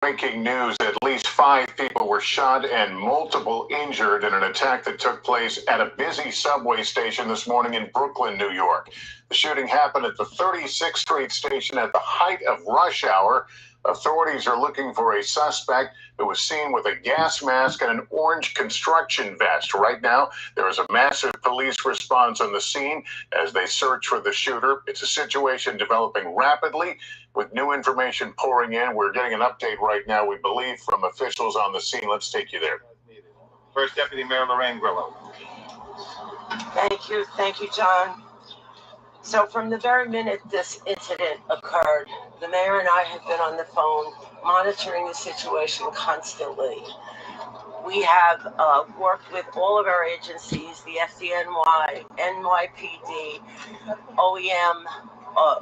Breaking news, at least 5 people were shot and multiple injured in an attack that took place at a busy subway station this morning in Brooklyn, New York. The shooting happened at the 36th Street station at the height of rush hour. Authorities are looking for a suspect who was seen with a gas mask and an orange construction vest. Right now, there is a massive police response on the scene as they search for the shooter. It's a situation developing rapidly with new information pouring in. We're getting an update right now, we believe, from officials on the scene. Let's take you there. First Deputy Mayor Lorraine Grillo. Thank you, John. So from the very minute this incident occurred, the mayor and I have been on the phone monitoring the situation constantly. We have worked with all of our agencies, the FDNY, NYPD, OEM,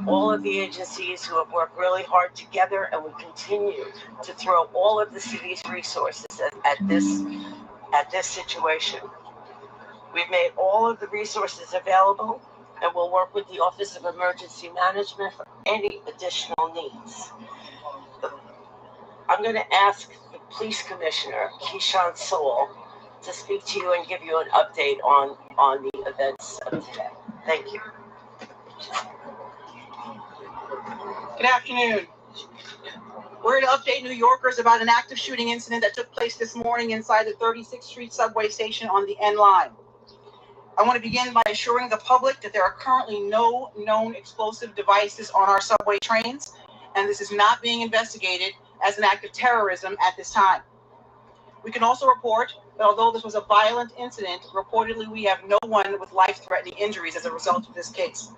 all of the agencies who have worked really hard together, and we continue to throw all of the city's resources at this situation. We've made all of the resources available, and we'll work with the Office of Emergency Management for any additional needs. I'm going to ask the Police Commissioner, Keyshawn Sewell, to speak to you and give you an update on the events of today. Thank you. Good afternoon. We're here to update New Yorkers about an active shooting incident that took place this morning inside the 36th Street subway station on the N line. I want to begin by assuring the public that there are currently no known explosive devices on our subway trains, and this is not being investigated as an act of terrorism at this time. We can also report that although this was a violent incident, reportedly we have no one with life-threatening injuries as a result of this case.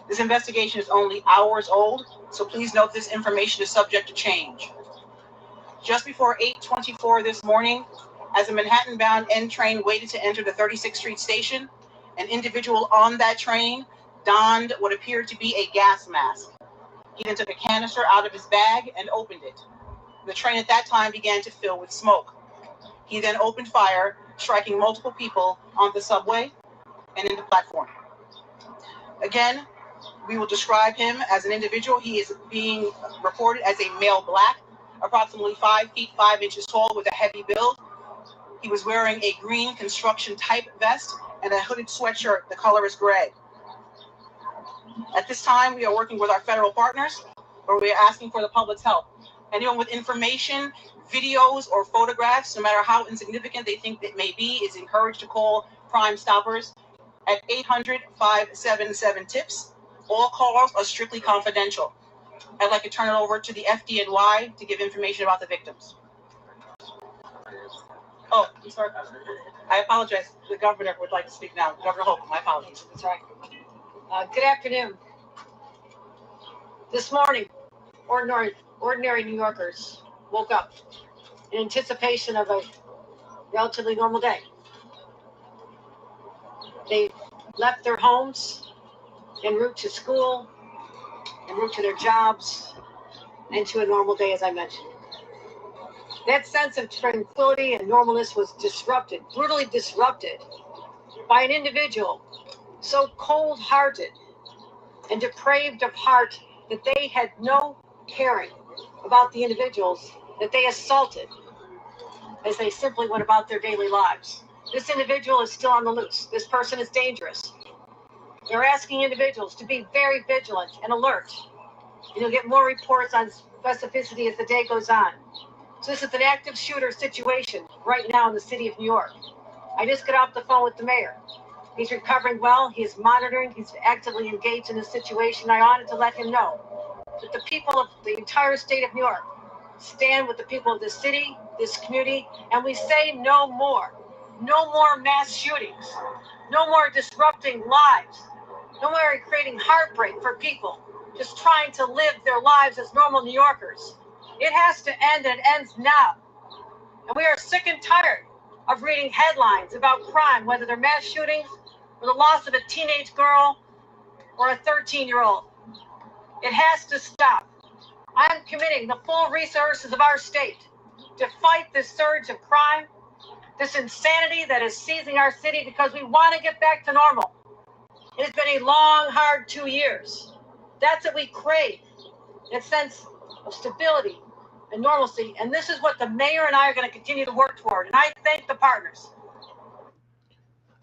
This investigation is only hours old, so please note this information is subject to change. Just before 8:24 this morning, as a Manhattan-bound N train waited to enter the 36th Street station, an individual on that train donned what appeared to be a gas mask. He then took a canister out of his bag and opened it. The train at that time began to fill with smoke. He then opened fire, striking multiple people on the subway and in the platform. Again, we will describe him as an individual. He is being reported as a male black, approximately 5 feet 5 inches tall with a heavy build. He was wearing a green construction type vest and a hooded sweatshirt. The color is gray. At this time, we are working with our federal partners, where we are asking for the public's help. Anyone with information, videos, or photographs, no matter how insignificant they think it may be, is encouraged to call Crime Stoppers at 800-577-TIPS. All calls are strictly confidential. I'd like to turn it over to the FDNY to give information about the victims. Oh, I'm sorry. I apologize. The governor would like to speak now. Governor Hope, my apologies. That's right. Good afternoon. This morning, ordinary New Yorkers woke up in anticipation of a relatively normal day. They left their homes en route to school, en route to their jobs, and to a normal day, as I mentioned. That sense of tranquility and normalness was disrupted, brutally disrupted, by an individual so cold-hearted and depraved of heart that they had no caring about the individuals that they assaulted as they simply went about their daily lives. This individual is still on the loose. This person is dangerous. They're asking individuals to be very vigilant and alert. And you'll get more reports on specificity as the day goes on. So this is an active shooter situation right now in the city of New York. I just got off the phone with the mayor. He's recovering well. He is monitoring. He's actively engaged in the situation. I wanted to let him know that the people of the entire state of New York stand with the people of this city, this community, and we say no more. No more mass shootings. No more disrupting lives. No more creating heartbreak for people just trying to live their lives as normal New Yorkers. It has to end, and it ends now. And we are sick and tired of reading headlines about crime, whether they're mass shootings or the loss of a teenage girl or a 13-year-old. It has to stop. I'm committing the full resources of our state to fight this surge of crime, this insanity that is seizing our city, because we want to get back to normal. It has been a long, hard 2 years. That's what we crave. A sense of stability, and normalcy. And this is what the mayor and I are going to continue to work toward. And I thank the partners.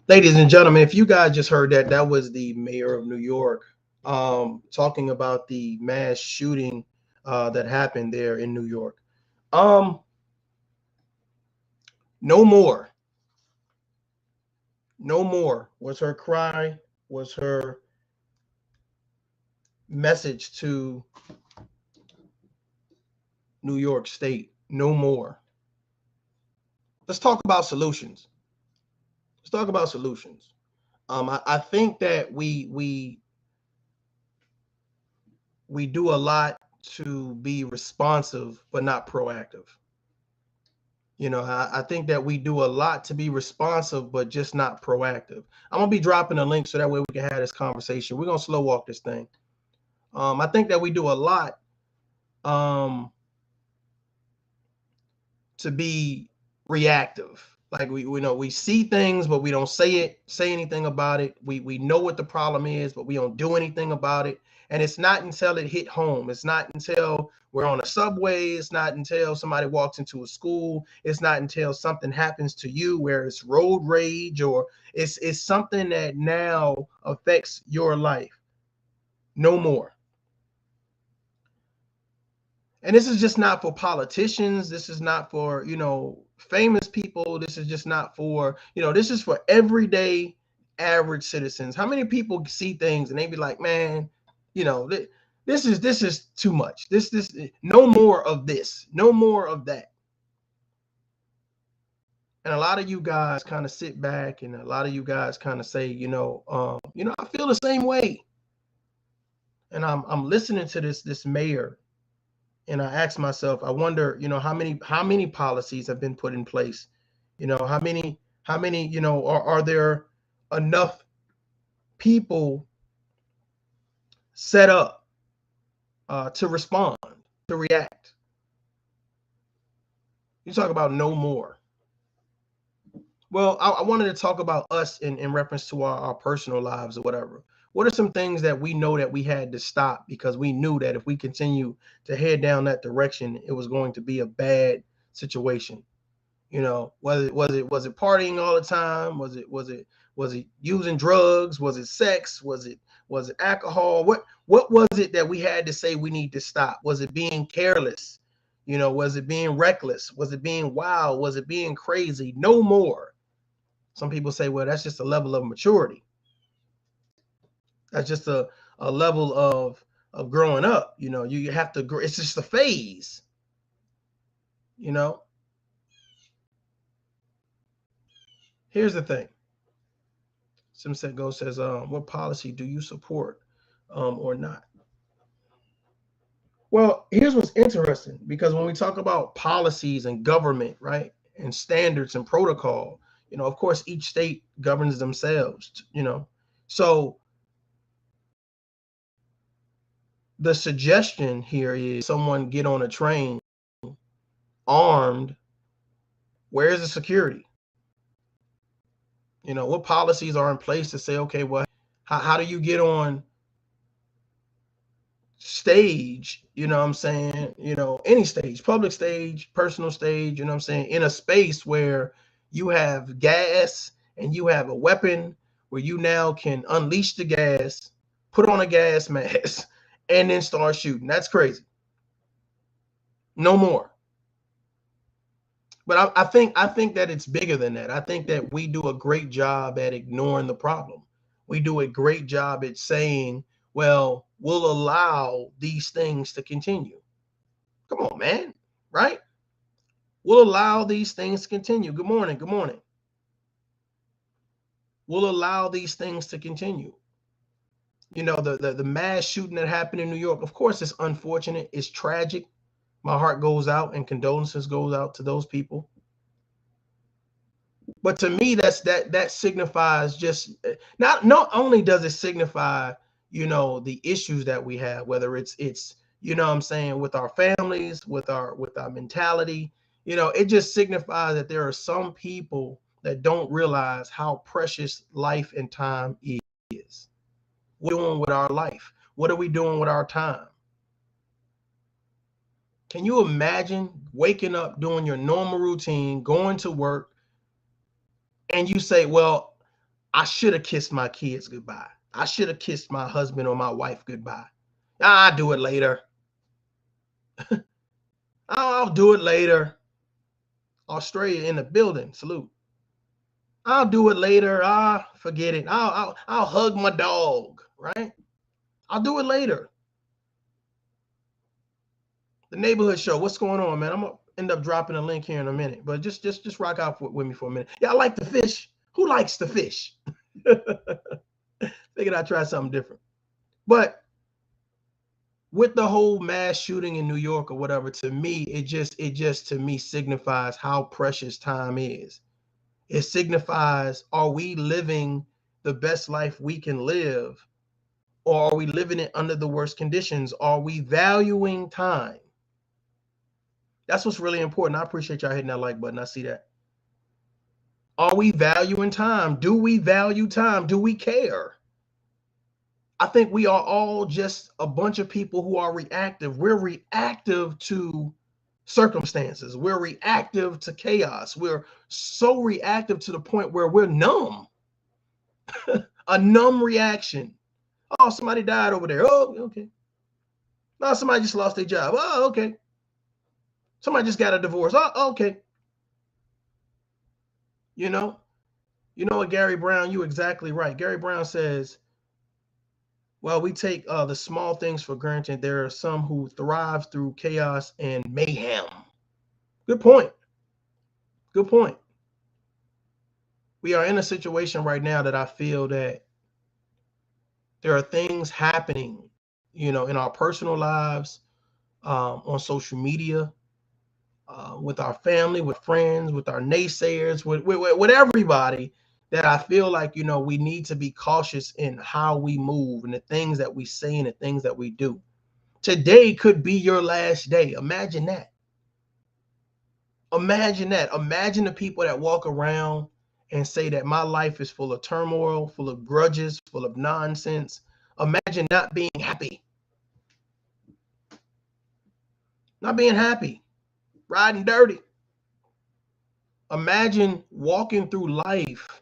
Ladies and gentlemen, if you guys just heard that, that was the mayor of New York talking about the mass shooting that happened there in New York. No more. No more was her cry, was her message to New York State. No more. Let's talk about solutions. Let's talk about solutions. I think that we do a lot to be responsive, but not proactive. You know, I think that we do a lot to be responsive, but just not proactive. I'm gonna be dropping a link so that way we can have this conversation. We're gonna slow walk this thing. I think that we do a lot to be reactive. Like we know we see things, but we don't say anything about it. We know what the problem is, but we don't do anything about it. And it's not until it hit home. It's not until we're on a subway. It's not until somebody walks into a school. It's not until something happens to you where it's road rage or it's something that now affects your life. No more. And this is just not for politicians. This is not for, you know, famous people. This is just not for, you know, this is for everyday average citizens. How many people see things and they be like, man, you know, this is too much. This no more of this, no more of that. And a lot of you guys kind of sit back and a lot of you guys kind of say, you know, I feel the same way. And I'm listening to this mayor. And I asked myself, I wonder, you know, how many policies have been put in place? You know, how many, you know, are there enough people set up to respond, to react? You talk about no more. Well, I wanted to talk about us in reference to our personal lives or whatever. What are some things that we know that we had to stop because we knew that if we continue to head down that direction, it was going to be a bad situation? You know, was it partying all the time? Was it using drugs? Was it sex? Was it alcohol? What was it that we had to say we need to stop? Was it being careless? You know, was it being reckless? Was it being wild? Was it being crazy? No more. Some people say, well, that's just a level of maturity. That's just a level of growing up. You know, you have to grow. It's just a phase. You know, here's the thing. Simset Go says, what policy do you support or not? Well, here's what's interesting, because when we talk about policies and government, right, and standards and protocol, you know, of course, each state governs themselves, you know. So the suggestion here is someone get on a train armed. Where's the security? You know, what policies are in place to say, okay, well, how do you get on stage, you know what I'm saying, you know, any stage, public stage, personal stage, you know what I'm saying, in a space where you have gas and you have a weapon where you now can unleash the gas, put on a gas mask, and then start shooting? That's crazy. No more. But I think that it's bigger than that. I think that we do a great job at ignoring the problem. We do a great job at saying, well, we'll allow these things to continue. Come on, man, right? We'll allow these things to continue. Good morning, good morning. We'll allow these things to continue. You know, the mass shooting that happened in New York, of course, it's unfortunate. It's tragic. My heart goes out and condolences goes out to those people. But to me, that signifies just not only does it signify, you know, the issues that we have, whether it's you know what I'm saying, with our families, with our mentality, you know, it just signifies that there are some people that don't realize how precious life and time is. What are we doing with our life? What are we doing with our time? Can you imagine waking up, doing your normal routine, going to work, and you say, well, I should have kissed my kids goodbye. I should have kissed my husband or my wife goodbye. I'll do it later. I'll do it later. Australia in the building. Salute. I'll do it later. Forget it. I'll hug my dog, right? I'll do it later. The neighborhood show. What's going on, man? I'm gonna end up dropping a link here in a minute, but just rock out with me for a minute. Yeah, I like the fish. Who likes the fish? Figured I'd try something different. But with the whole mass shooting in New York or whatever, to me, it just to me signifies how precious time is. It signifies, are we living the best life we can live, or are we living it under the worst conditions? Are we valuing time? That's what's really important. I appreciate y'all hitting that like button. I see that. Are we valuing time? Do we value time? Do we care? I think we are all just a bunch of people who are reactive. We're reactive to circumstances. We're reactive to chaos. We're so reactive to the point where we're numb. A numb reaction. Oh, somebody died over there. Oh, okay. No, somebody just lost their job. Oh, okay. Somebody just got a divorce. Oh, okay. You know what, Gary Brown, you're exactly right. Gary Brown says, well, we take the small things for granted. There are some who thrive through chaos and mayhem. Good point. Good point. We are in a situation right now that I feel that there are things happening, in our personal lives, on social media, with our family, with friends, with our naysayers, with everybody, that I feel like, we need to be cautious in how we move and the things that we say and the things that we do. Today could be your last day. Imagine that. Imagine that. Imagine the people that walk around and say that my life is full of turmoil, full of grudges, full of nonsense. Imagine not being happy. Not being happy. Riding dirty. Imagine walking through life,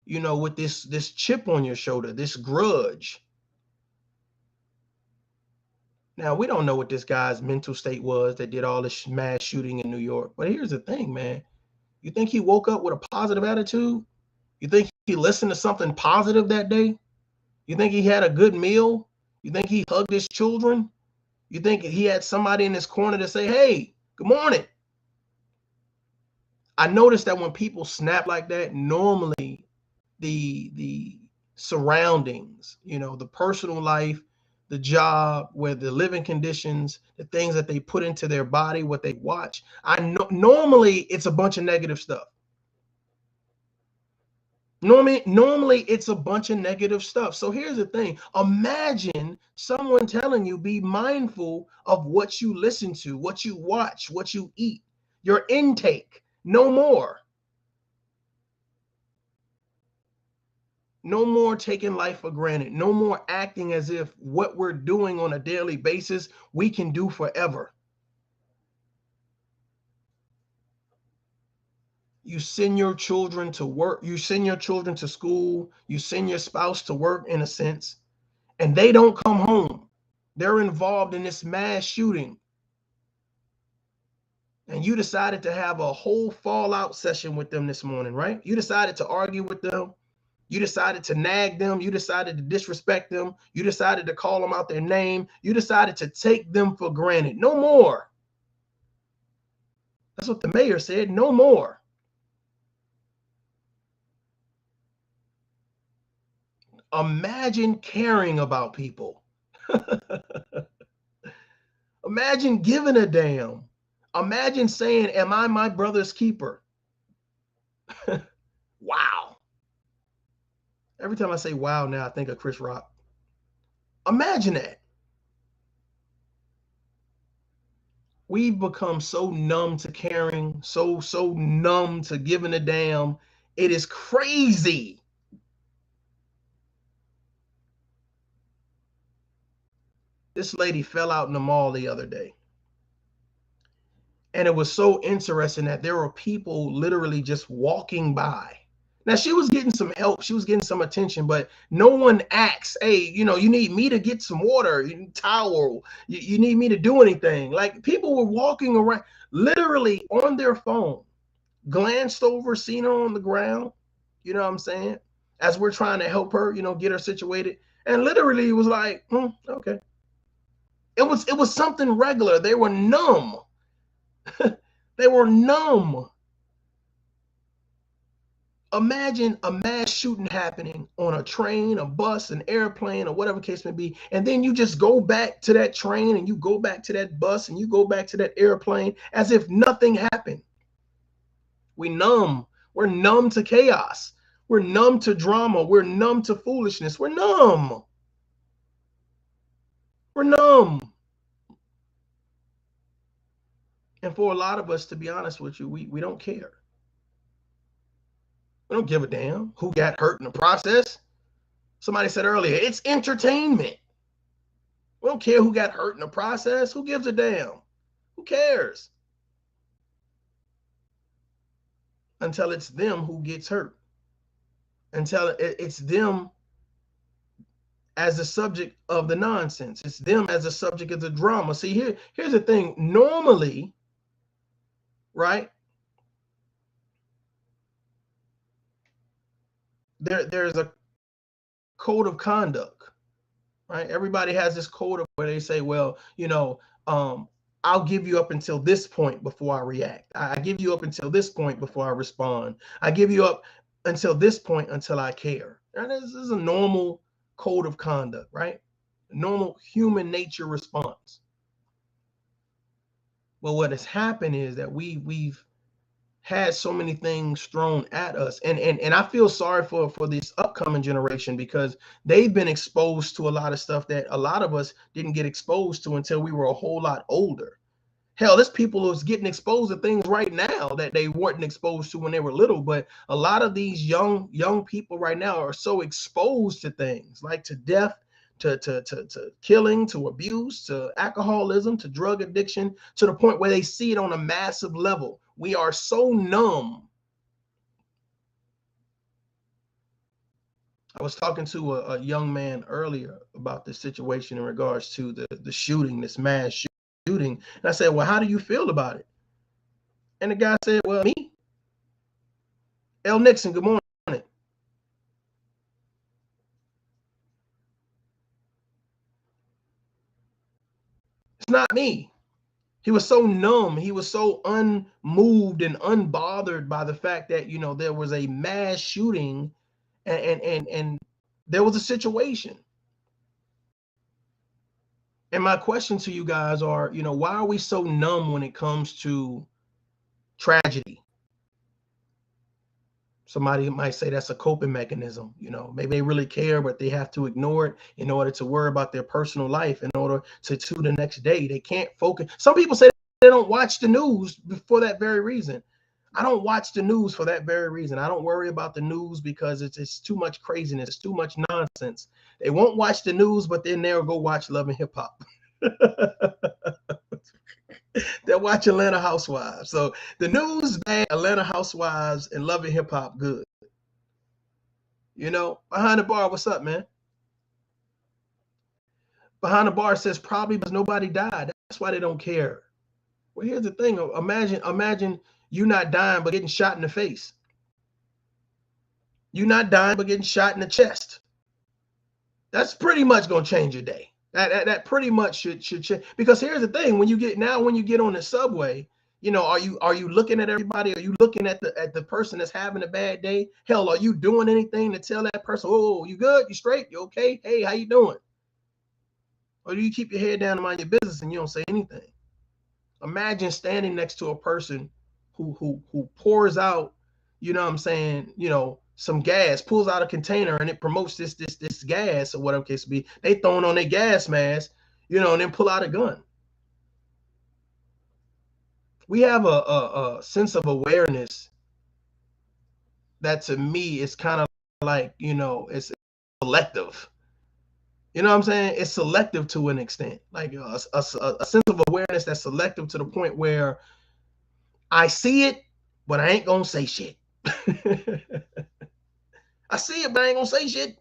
with this chip on your shoulder, this grudge. Now, we don't know what this guy's mental state was that did all this mass shooting in New York. But here's the thing, man. You think he woke up with a positive attitude? You think he listened to something positive that day? You think he had a good meal? You think he hugged his children? You think he had somebody in his corner to say, hey, good morning? I noticed that when people snap like that, normally the surroundings, the personal life, the job, where the living conditions, the things that they put into their body, what they watch, I know normally it's a bunch of negative stuff. Normally it's a bunch of negative stuff. So here's the thing. Imagine someone telling you, be mindful of what you listen to, what you watch, what you eat, your intake. No more. No more taking life for granted. No more acting as if what we're doing on a daily basis, we can do forever. You send your children to work. You send your children to school. You send your spouse to work, in a sense, and they don't come home. They're involved in this mass shooting. And you decided to have a whole fallout session with them this morning, right? You decided to argue with them. You decided to nag them. You decided to disrespect them. You decided to call them out their name. You decided to take them for granted. No more. That's what the mayor said. No more. Imagine caring about people. Imagine giving a damn. Imagine saying, am I my brother's keeper? Wow. Every time I say wow now, I think of Chris Rock. Imagine that. We've become so numb to caring, so numb to giving a damn. It is crazy. This lady fell out in the mall the other day. And it was so interesting that there were people literally just walking by. Now, she was getting some help. She was getting some attention, but no one asked, hey, you know, you need me to get some water, towel, you need me to do anything. Like, people were walking around literally on their phone, glanced over, seen her on the ground, you know what I'm saying, as we're trying to help her, you know, get her situated. And literally it was like, okay. It was something regular. They were numb. They were numb. Imagine a mass shooting happening on a train, a bus, an airplane, or whatever case may be, and then you just go back to that train and you go back to that bus and you go back to that airplane as if nothing happened. We numb. We're numb to chaos. We're numb to drama. We're numb to foolishness. We're numb. We're numb. And for a lot of us, to be honest with you, we don't care. We don't give a damn who got hurt in the process. Somebody said earlier, it's entertainment. We don't care who got hurt in the process. Who gives a damn? Who cares? Until it's them who gets hurt. Until it's them as the subject of the nonsense. It's them as the subject of the drama. See, here's the thing. Normally, right, there's a code of conduct, right? Everybody has this code of where they say, well, you know, I'll give you up until this point before I react. I give you up until this point before I respond. I give you up until this point until I care. And this is a normal code of conduct, right? Normal human nature response. Well, what has happened is that we've had so many things thrown at us, and I feel sorry for this upcoming generation, because they've been exposed to a lot of stuff that a lot of us didn't get exposed to until we were a whole lot older. Hell, there's people who's getting exposed to things right now that they weren't exposed to when they were little. But a lot of these young people right now are so exposed to things like to death, to killing, to abuse, to alcoholism, to drug addiction, to the point where they see it on a massive level. We are so numb. I was talking to a young man earlier about this situation in regards to the shooting, this mass shooting. And I said, well, how do you feel about it? And the guy said, well, me, L. Nixon, good morning. It's not me. He was so numb. He was so unmoved and unbothered by the fact that, you know, there was a mass shooting and there was a situation. And my question to you guys are, you know, why are we so numb when it comes to tragedy? Somebody might say that's a coping mechanism. You know, maybe they really care, but they have to ignore it in order to worry about their personal life, in order to the next day. They can't focus. Some people say they don't watch the news for that very reason. I don't watch the news for that very reason. I don't worry about the news because it's too much craziness. It's too much nonsense. They won't watch the news, but then they'll go watch Love and Hip Hop. They'll watch Atlanta Housewives. So the news bad, Atlanta Housewives and Love and Hip Hop good. You know, Behind the Bar, what's up, man? Behind the Bar says probably because nobody died. That's why they don't care. Well, here's the thing. Imagine you not dying but getting shot in the face. You not dying but getting shot in the chest. That's pretty much gonna change your day. That pretty much should change. Because here's the thing: when you get on the subway, you know, are you looking at everybody? Are you looking at the person that's having a bad day? Hell, are you doing anything to tell that person, oh, you good? You straight? You okay? Hey, how you doing? Or do you keep your head down and mind your business and you don't say anything? Imagine standing next to a person who pours out, you know what I'm saying, you know, some gas, pulls out a container and it promotes this gas or whatever case be. They throwing on their gas mask, you know, and then pull out a gun. We have a sense of awareness that to me is kind of like, you know, it's selective. You know what I'm saying? It's selective to an extent, like a sense of awareness that's selective to the point where I see it, but I ain't gonna say shit. I see it, but I ain't gonna say shit.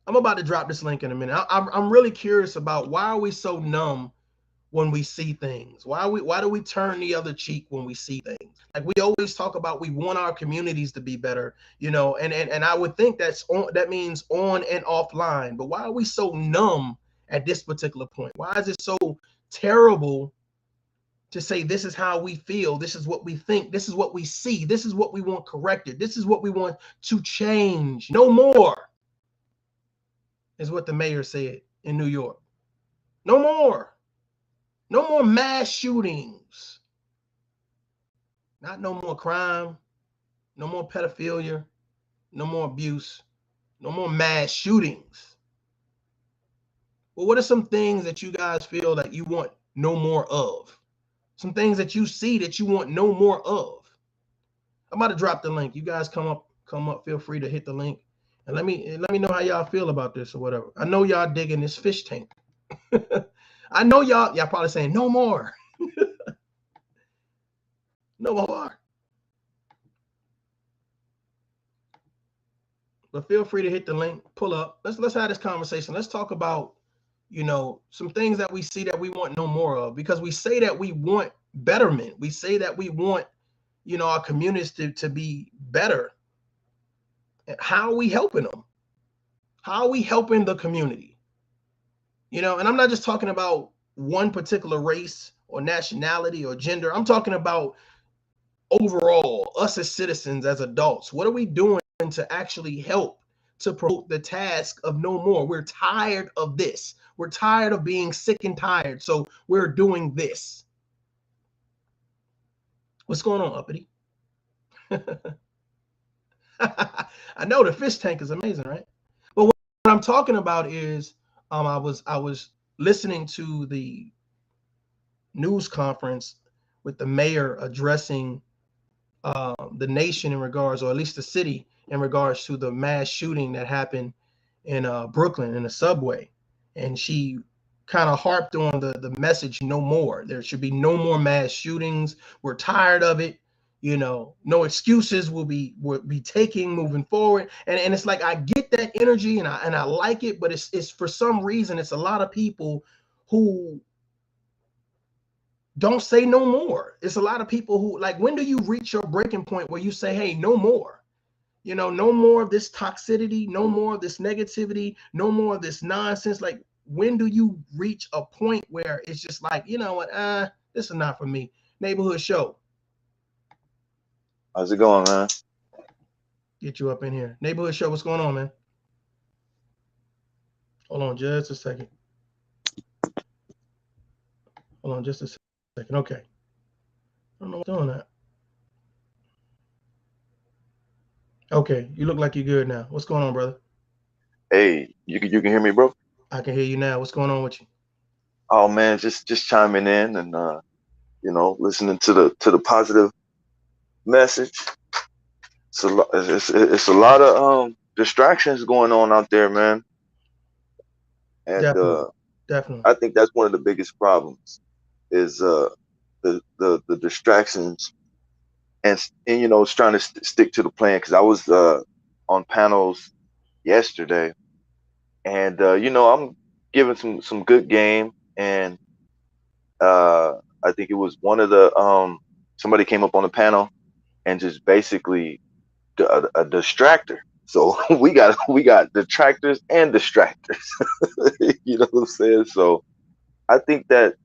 I'm about to drop this link in a minute. I'm really curious about why are we so numb when we see things? Why do we turn the other cheek when we see things? Like we always talk about, we want our communities to be better, you know, and I would think that means on and offline. But why are we so numb at this particular point? Why is it so terrible to say this is how we feel, this is what we think, this is what we see, this is what we want corrected, this is what we want to change? No more, is what the mayor said in New York. No more. No more mass shootings. Not no more crime. No more pedophilia. No more abuse. No more mass shootings. Well, what are some things that you guys feel that you want no more of? Some things that you see that you want no more of. I'm about to drop the link. You guys come up. Feel free to hit the link and let me know how y'all feel about this or whatever. I know y'all digging this fish tank. I know y'all probably saying no more. No more. But feel free to hit the link, pull up. Let's have this conversation. Let's talk about, you know, some things that we see that we want no more of, because we say that we want betterment. We say that we want, you know, our communities to be better. How are we helping them? How are we helping the community? You know, and I'm not just talking about one particular race or nationality or gender. I'm talking about overall, us as citizens, as adults. What are we doing to actually help to promote the task of no more? We're tired of this. We're tired of being sick and tired. So we're doing this. What's going on, Uppity? I know the fish tank is amazing, right? But what I'm talking about is I was listening to the news conference with the mayor addressing the nation in regards, or at least the city, in regards to the mass shooting that happened in Brooklyn in the subway. And she kind of harped on the message, no more. There should be no more mass shootings. We're tired of it. You know, no excuses will be taking moving forward. And it's like, I get that energy and I like it, but it's for some reason, it's a lot of people who don't say no more. It's a lot of people who, like, when do you reach your breaking point where you say, hey, no more? You know, no more of this toxicity, no more of this negativity, no more of this nonsense. Like, when do you reach a point where it's just like, you know what, this is not for me? Neighborhood Show. How's it going, man? Get you up in here. Neighborhood Show, what's going on, man? Hold on just a second. Hold on just a second. Okay. I don't know what's doing that. Okay, you look like you're good now. What's going on, brother? Hey, you can hear me, bro? I can hear you now. What's going on with you? Oh man, just chiming in and you know, listening to the positive message. It's a lot of distractions going on out there, man. And Definitely. I think that's one of the biggest problems is the distractions and you know, trying to stick to the plan, because I was on panels yesterday, and you know, I'm giving some good game, and I think it was one of the somebody came up on the panel and just basically a distractor. So we got detractors and distractors. You know what I'm saying? So I think that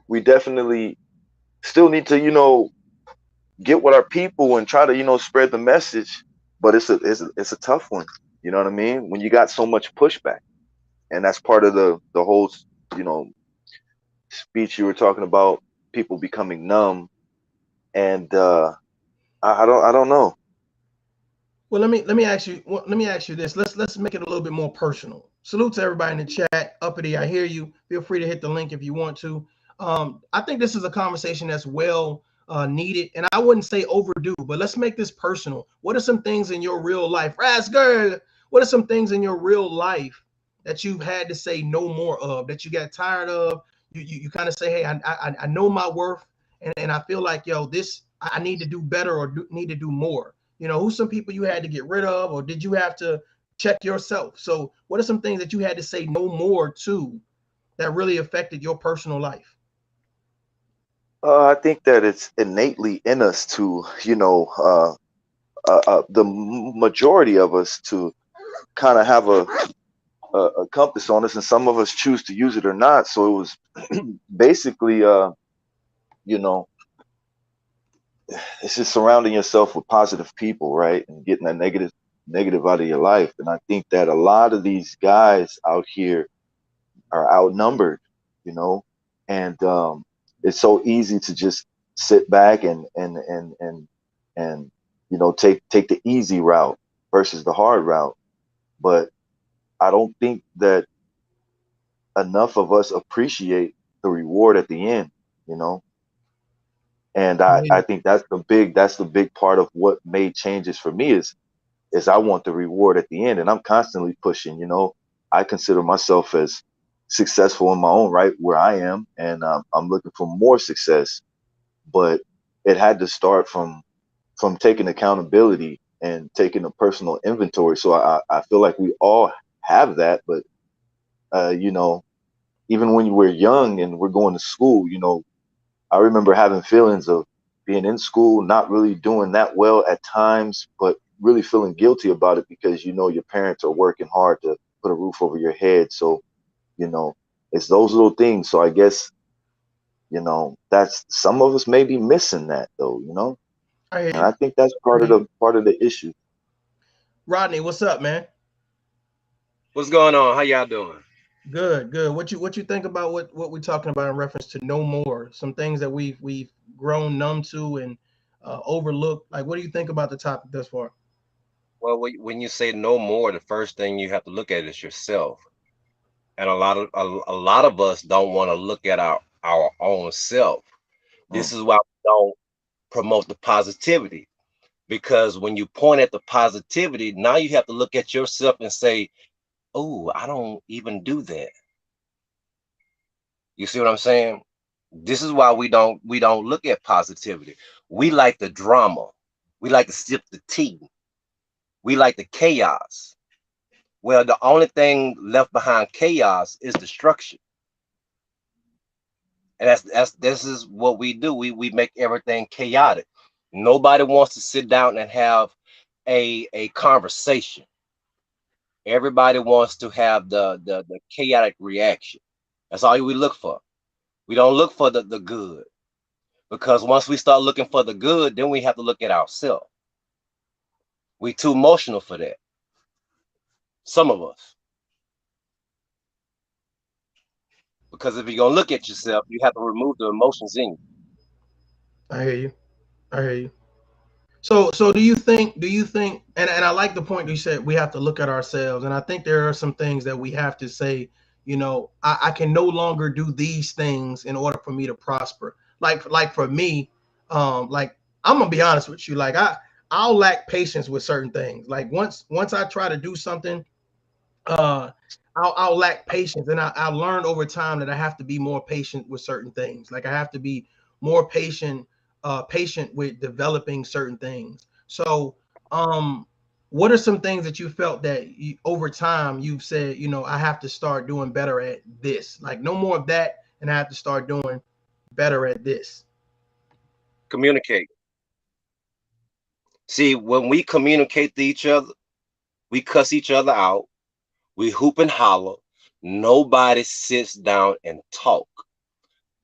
we definitely still need to, you know, get with our people and try to, you know, spread the message. But it's a tough one. You know what I mean? When you got so much pushback, and that's part of the whole, you know, speech you were talking about, people becoming numb, and I don't know. Well, let me ask you this. Let's make it a little bit more personal. Salute to everybody in the chat. Uppity, I hear you. Feel free to hit the link if you want to. I think this is a conversation that's well needed, and I wouldn't say overdue, but let's make this personal. What are some things in your real life, Rascal? What are some things in your real life that you've had to say no more of, that you got tired of? You kind of say, hey, I know my worth. and I feel like, yo, this, I need to do better or need to do more? You know, who's some people you had to get rid of, or did you have to check yourself? So what are some things that you had to say no more to that really affected your personal life? I think that it's innately in us to, the majority of us to kind of have a compass on us, and some of us choose to use it or not. So it was basically, you know, it's just surrounding yourself with positive people, right, and getting that negative out of your life. And I think that a lot of these guys out here are outnumbered, you know, and it's so easy to just sit back and take the easy route versus the hard route. But I don't think that enough of us appreciate the reward at the end, you know. And I think that's the big part of what made changes for me is I want the reward at the end, and I'm constantly pushing. You know, I consider myself as successful in my own right where I am, and I'm looking for more success. But it had to start from taking accountability and taking a personal inventory. So I feel like we all have that, but you know, even when we're young and we're going to school, you know, I remember having feelings of being in school, not really doing that well at times, but really feeling guilty about it because you know your parents are working hard to put a roof over your head. So, you know, it's those little things. So I guess, you know, that's some of us may be missing that though, you know? I hear And you. I think that's I hear you. part of the issue. Rodney, what's up, man? What's going on? How y'all doing? Good, good. What you think about what we're talking about in reference to no more? Some things that we've grown numb to and overlooked. Like, what do you think about the topic thus far? Well, when you say no more, the first thing you have to look at is yourself. And a lot of us don't want to look at our own self. This Mm. is why we don't promote the positivity, because when you point at the positivity, now you have to look at yourself and say, "Oh, I don't even do that." You see what I'm saying? This is why we don't look at positivity. We like the drama. We like to sip the tea. We like the chaos. Well, the only thing left behind chaos is destruction. And that's this is what we do. We make everything chaotic. Nobody wants to sit down and have a conversation. Everybody wants to have the chaotic reaction. That's all we look for. We don't look for the good. Because once we start looking for the good, then we have to look at ourselves. We too emotional for that. Some of us. Because if you're gonna look at yourself, you have to remove the emotions in you. I hear you. I hear you. So do you think and I like the point you said we have to look at ourselves, and I think there are some things that we have to say, you know, I can no longer do these things in order for me to prosper. Like for me, like I'm gonna be honest with you, like I'll lack patience with certain things. Like once I try to do something, uh I'll lack patience, and I learned over time that I have to be more patient with certain things. Like I have to be more patient with developing certain things. So what are some things that you felt that over time you've said, you know, I have to start doing better at this, like no more of that, and I have to start doing better at this? Communicate. See, when we communicate to each other, we cuss each other out, we hoop and holler. Nobody sits down and talk.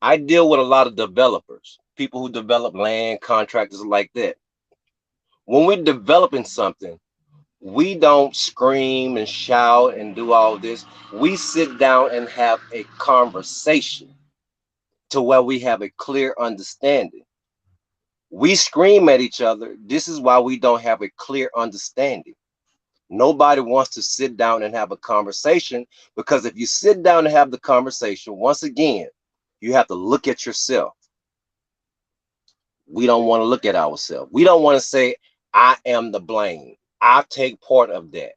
I deal with a lot of developers, people who develop land, contractors like that. When we're developing something, we don't scream and shout and do all this. We sit down and have a conversation to where we have a clear understanding. We scream at each other. This is why we don't have a clear understanding. Nobody wants to sit down and have a conversation, because if you sit down and have the conversation, once again, you have to look at yourself. We don't want to look at ourselves. We don't want to say, I am the blame. I take part of that.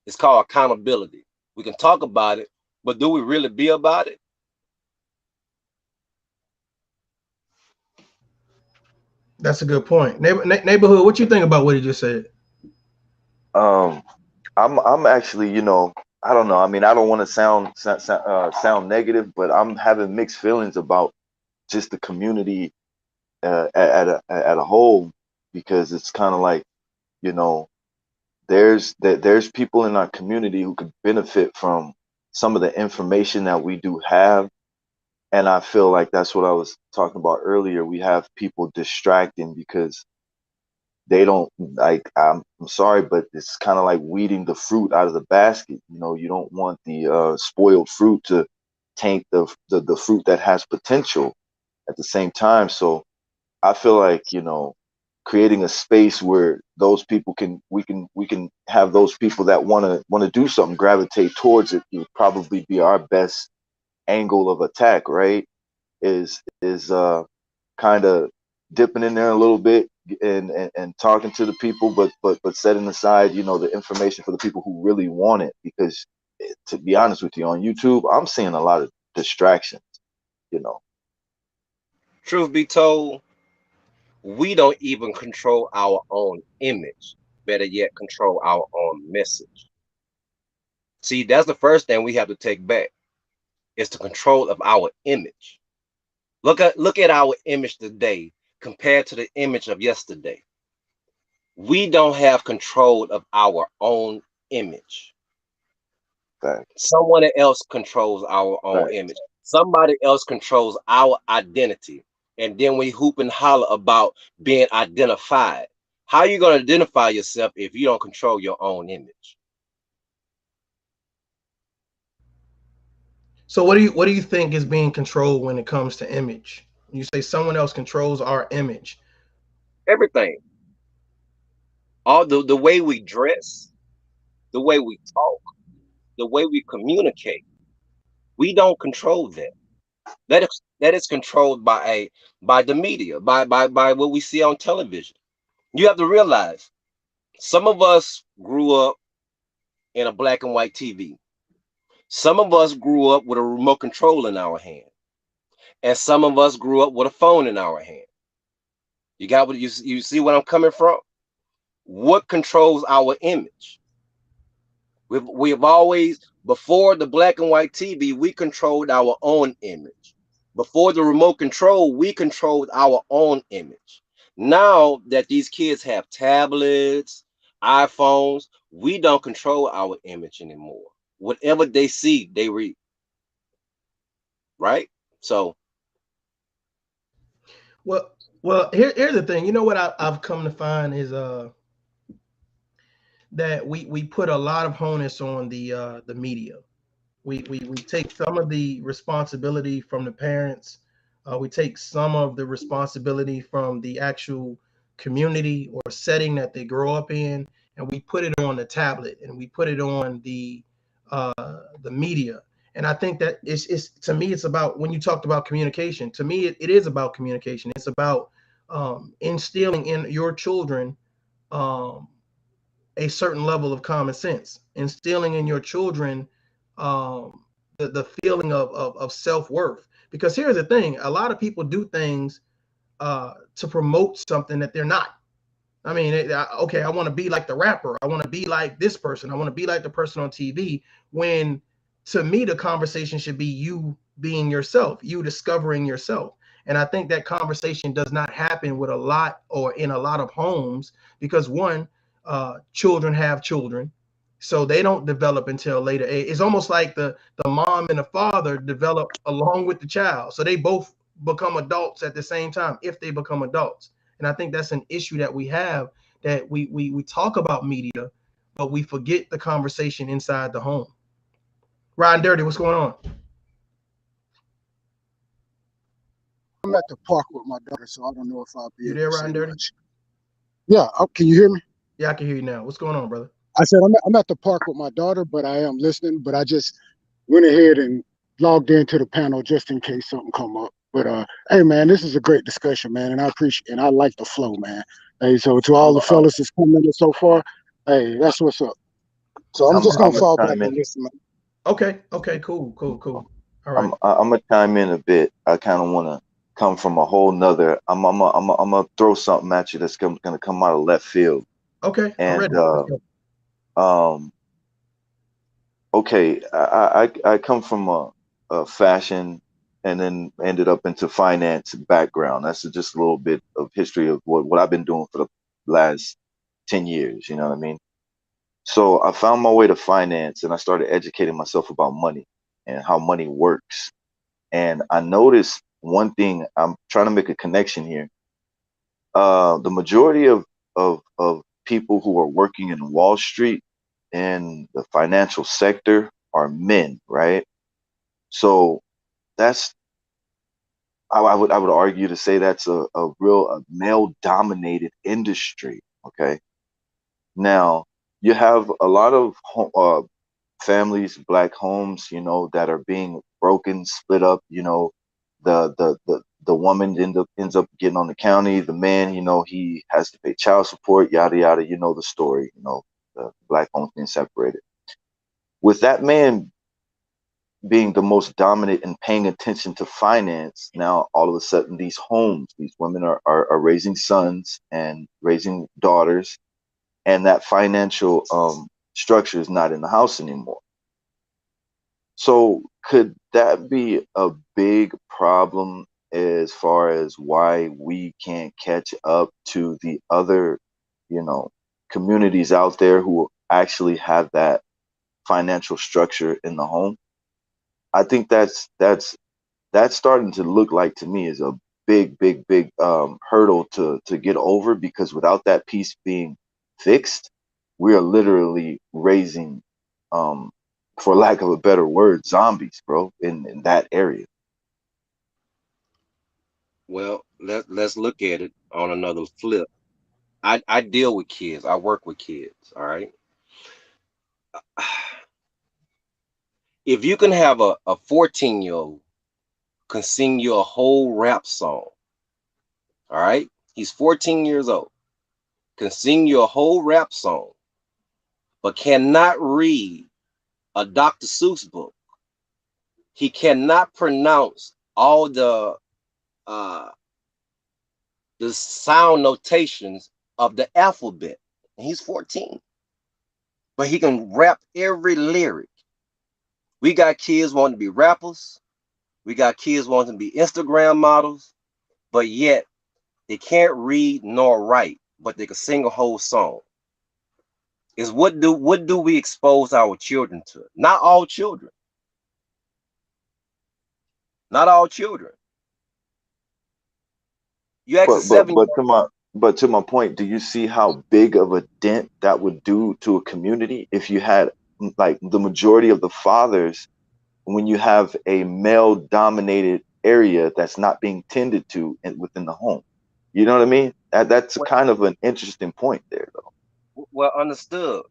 It's called accountability. We can talk about it, but do we really be about it? That's a good point. Neighborhood, what you think about what he just said? I'm actually, you know, I don't know. I mean, I don't want to sound negative, but I'm having mixed feelings about just the community at a whole, because it's kind of like, you know, there's people in our community who could benefit from some of the information that we do have. And I feel like that's what I was talking about earlier. We have people distracting because they don't like, I'm sorry, but it's kind of like weeding the fruit out of the basket. You know, you don't want the spoiled fruit to taint the fruit that has potential at the same time. So I feel like, you know, creating a space where those people we can have those people that want to do something gravitate towards it would probably be our best angle of attack, right? Is kind of dipping in there a little bit and talking to the people, but setting aside, you know, the information for the people who really want it. Because to be honest with you, on YouTube, I'm seeing a lot of distractions, you know. Truth be told, we don't even control our own image. Better yet, control our own message. See, that's the first thing we have to take back. Is the control of our image. Look at our image today compared to the image of yesterday. We don't have control of our own image. Fact. Someone else controls our own image. Somebody else controls our identity. And then we hoop and holler about being identified. How are you going to identify yourself if you don't control your own image? So what do you think is being controlled when it comes to image? You say someone else controls our image. Everything. All the way we dress, the way we talk, the way we communicate. We don't control that. That is controlled by the media, by what we see on television. You have to realize some of us grew up in a black and white TV. Some of us grew up with a remote control in our hand. And some of us grew up with a phone in our hand. You got what you see where I'm coming from? What controls our image? We've always, before the black and white TV, we controlled our own image. Before the remote control, we controlled our own image. Now that these kids have tablets, iPhones, we don't control our image anymore. Whatever they see, they read. Right? So, Well, here's the thing. You know what I've come to find is that we put a lot of onus on the media. We take some of the responsibility from the parents. We take some of the responsibility from the actual community or setting that they grow up in, and we put it on the tablet and we put it on the media. And I think that it's to me, it's about, when you talked about communication, to me, it is about communication. It's about instilling in your children um, a certain level of common sense, instilling in your children the feeling of self-worth. Because here's the thing, a lot of people do things to promote something that they're not. I mean, okay, I want to be like the rapper. I want to be like this person. I want to be like the person on TV. When to me, the conversation should be you being yourself, you discovering yourself. And I think that conversation does not happen with a lot or in a lot of homes because one, children have children. So they don't develop until later. It's almost like the mom and the father develop along with the child. So they both become adults at the same time if they become adults. And I think that's an issue that we have, that we talk about media, but we forget the conversation inside the home. Riding Dirty, what's going on? I'm at the park with my daughter, so I don't know if I'll be You able there, to say Riding Dirty? much. Yeah, can you hear me? Yeah, I can hear you now. What's going on, brother? I said I'm at the park with my daughter, but I am listening. But I just went ahead and logged into the panel just in case something come up. But hey, man, this is a great discussion, man, and I appreciate and I like the flow, man. Hey, so to all the fellas that's coming in so far, hey, that's what's up. So I'm just gonna fall back and listen, man. Okay, cool. All right. I'm gonna chime in a bit. I kind of want to come from a whole nother. I'm gonna throw something at you that's gonna come out of left field. Okay, I'm And ready. Let's go. Okay, I come from a fashion and then ended up into finance background. That's just a little bit of history of what I've been doing for the last 10 years, you know what I mean? So I found my way to finance and I started educating myself about money and how money works. And I noticed one thing, I'm trying to make a connection here. The majority of people who are working in Wall Street and the financial sector are men, right? So that's I would argue to say that's a real male dominated industry. Okay. Now you have a lot of families, black homes, that are being broken, split up. The woman ends up getting on the county. The man, he has to pay child support, yada yada. You know the story. The black homes being separated. With that man being the most dominant and paying attention to finance, now all of a sudden these homes, these women are raising sons and raising daughters, and that financial structure is not in the house anymore. So could that be a big problem as far as why we can't catch up to the other, communities out there who actually have that financial structure in the home? I think that's starting to look like to me is a big hurdle to get over, because without that piece being fixed, we are literally raising, um, for lack of a better word, zombies, bro, in that area. Well, let's look at it on another flip. I deal with kids. I work with kids. All right. If you can have a 14-year-old can sing you a whole rap song, all right? He's 14 years old, can sing you a whole rap song, but cannot read a Dr. Seuss book. He cannot pronounce all uh the sound notations of the alphabet. And he's 14, but he can rap every lyric. We got kids wanting to be rappers. We got kids wanting to be Instagram models, but yet they can't read nor write, but they can sing a whole song. Is what do we expose our children to? Not all children. Not all children. You ask a But but 7. but to my but to my point, do you see how big of a dent that would do to a community if you had like the majority of the fathers, when you have a male dominated area that's not being tended to within the home? You know what I mean? That's kind of an interesting point there, though. Well, understood.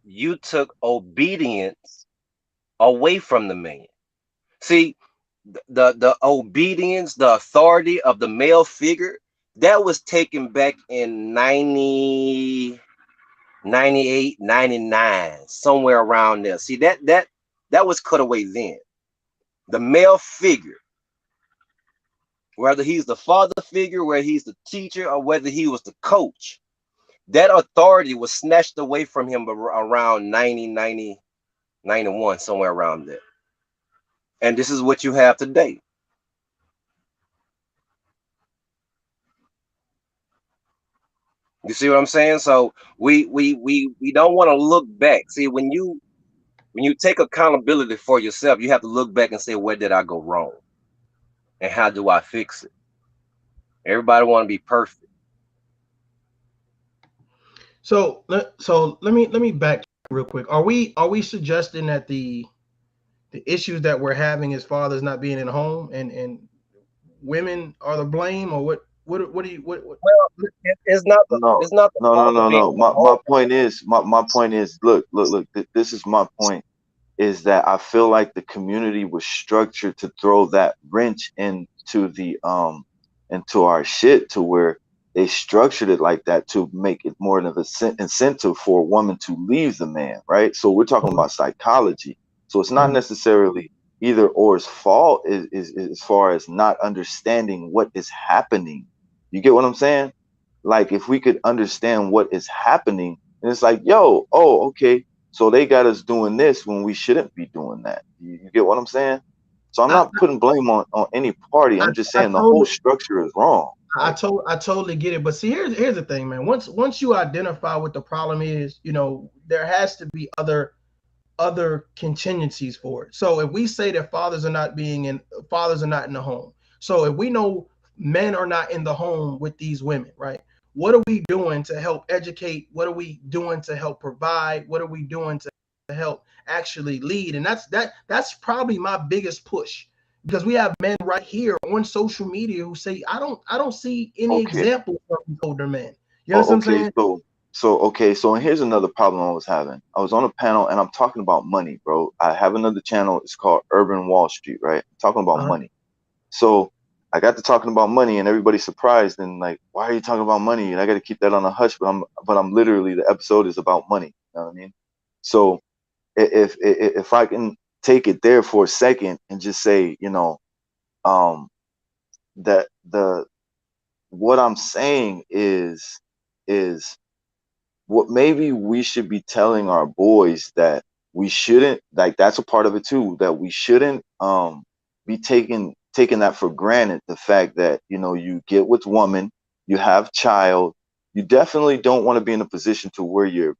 You took obedience away from the man. See, the obedience, the authority of the male figure, that was taken back in 90, 98, 99, somewhere around there. See, that was cut away then. The male figure, whether he's the father figure, whether he's the teacher, or whether he was the coach, that authority was snatched away from him around 90, 90, 91, somewhere around there. And this is what you have today. You see what I'm saying? So we don't want to look back. See, when you take accountability for yourself, you have to look back and say, where did I go wrong? And how do I fix it? Everybody want to be perfect. So let me back real quick. Are we suggesting that the issues that we're having as fathers not being in home and women are the blame, or what do you what Well, it's not the No, it's not the no, no, father no, being no. in the My home. point is, my point is, look. This is my point. Is that I feel like the community was structured to throw that wrench into our shit, to where they structured it like that to make it more of an incentive for a woman to leave the man, right? So we're talking about psychology. So it's not necessarily either or's fault is as far as not understanding what is happening. You get what I'm saying? Like if we could understand what is happening, and it's like, yo, oh, okay, so they got us doing this when we shouldn't be doing that. You get what I'm saying? So I'm I, not putting blame on any party. I, I'm just I saying the whole totally, structure is wrong. Like, I totally get it. But see, here's the thing, man. Once you identify what the problem is, there has to be other contingencies for it. So if we say that fathers are not in the home, so if we know men are not in the home with these women, right? What are we doing to help educate? What are we doing to help provide? What are we doing to help actually lead? And that's probably my biggest push, because we have men right here on social media who say, I don't see any okay, example of these older men. You oh, understand what I'm okay, saying? so and here's another problem I was having. I was on a panel and I'm talking about money, bro. I have another channel. It's called Urban Wall Street, right? I'm talking about Uh-huh. money. So I got to talking about money, and everybody's surprised and like, why are you talking about money? And I got to keep that on a hush. But I'm literally, the episode is about money. You know what I mean? So if I can take it there for a second and just say, that what I'm saying is what maybe we should be telling our boys, that we shouldn't, like, that's a part of it too, that we shouldn't be taking that for granted, the fact that you get with woman, you have child, you definitely don't want to be in a position to where you're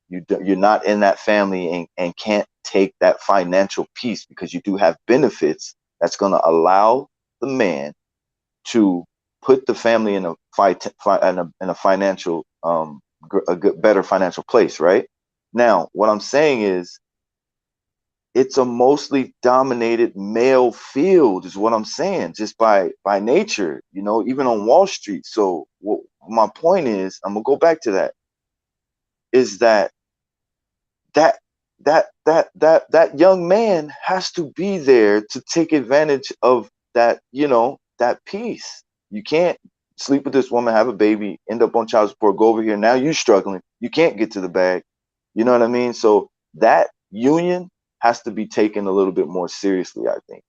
not in that family, and can't take that financial piece, because you do have benefits that's going to allow the man to put the family in a financial a good, better financial place, right? Now, what I'm saying is, it's a mostly dominated male field, is what I'm saying, just by nature, even on Wall Street. So my point is, I'm gonna go back to that, is that that young man has to be there to take advantage of that piece. You can't sleep with this woman, have a baby, end up on child support, go over here, now you struggling, you can't get to the bag. You know what I mean? So that union has to be taken a little bit more seriously, I think.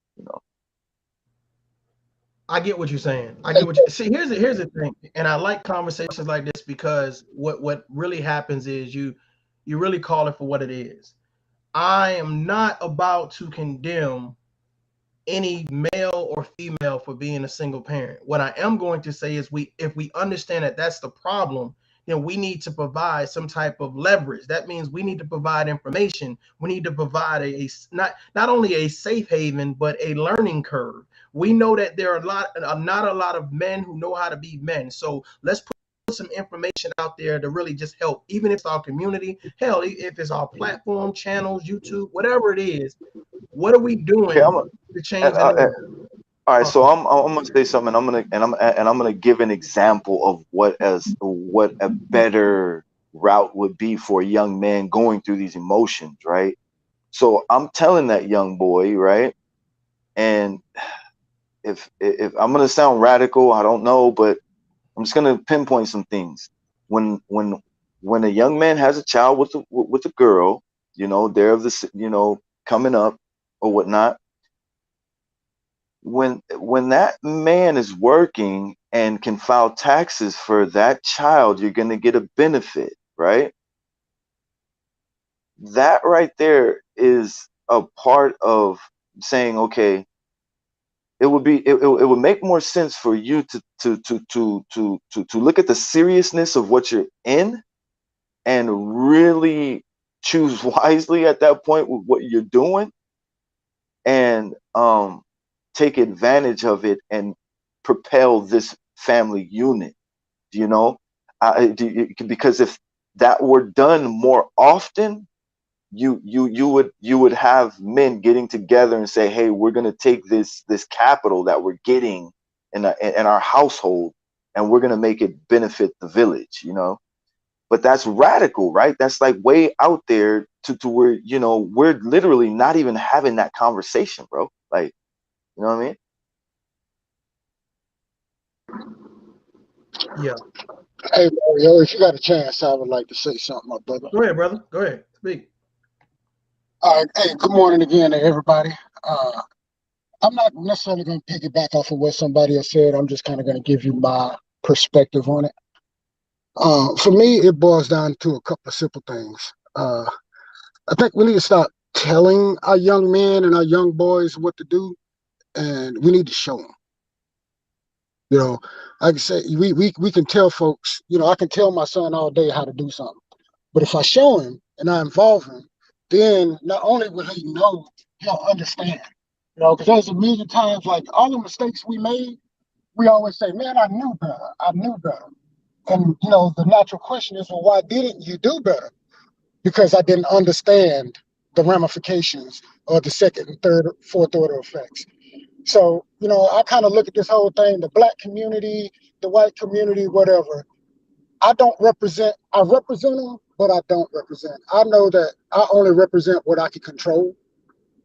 I get what you're saying. I get what you see. Here's the thing, and I like conversations like this, because what really happens is you really call it for what it is. I am not about to condemn any male or female for being a single parent. What I am going to say is, if we understand that that's the problem, then we need to provide some type of leverage. That means we need to provide information. We need to provide not only a safe haven, but a learning curve. We know that there are not a lot of men who know how to be men. So let's put some information out there to really just help, even if it's our community, hell, if it's our platform, channels, YouTube, whatever it is. What are we Okay, doing to change the narrative? all right, Uh, so I'm gonna say something. I'm gonna give an example of what a better route would be for a young man going through these emotions, right? So I'm telling that young boy, right? And if I'm gonna sound radical, I don't know, but I'm just gonna pinpoint some things. When a young man has a child with a girl, they're of this, coming up or whatnot, when that man is working and can file taxes for that child, you're going to get a benefit, right? That right there is a part of saying, okay, it would make more sense for you to look at the seriousness of what you're in, and really choose wisely at that point with what you're doing, and take advantage of it and propel this family unit. You know, because if that were done more often, you would have men getting together and say, hey, we're going to take this capital that we're getting in our household, and we're going to make it benefit the village. But that's radical, right? That's like way out there to where we're literally not even having that conversation, bro. Like, you know what I mean? yeah. Hey, Mario, if you got a chance, I would like to say something, my brother. Go ahead, brother. Go ahead. Speak. All right. Hey, good morning again to everybody. I'm not necessarily going to piggyback off of what somebody else said. I'm just kind of going to give you my perspective on it. For me, it boils down to a couple of simple things. I think we need to stop telling our young men and our young boys what to do, and we need to show them. You know, like I say, we can tell folks. You know, I can tell my son all day how to do something, but if I show him and I involve him, then not only will he know, he'll understand. You know, because there's a million times, like all the mistakes we made, we always say, "Man, I knew better. I knew better." And you know, the natural question is, well, why didn't you do better? Because I didn't understand the ramifications of the second and third, fourth order effects. So, you know, I kind of look at this whole thing, the black community, the white community, whatever. I represent them, but I don't represent. I know that I only represent what I can control,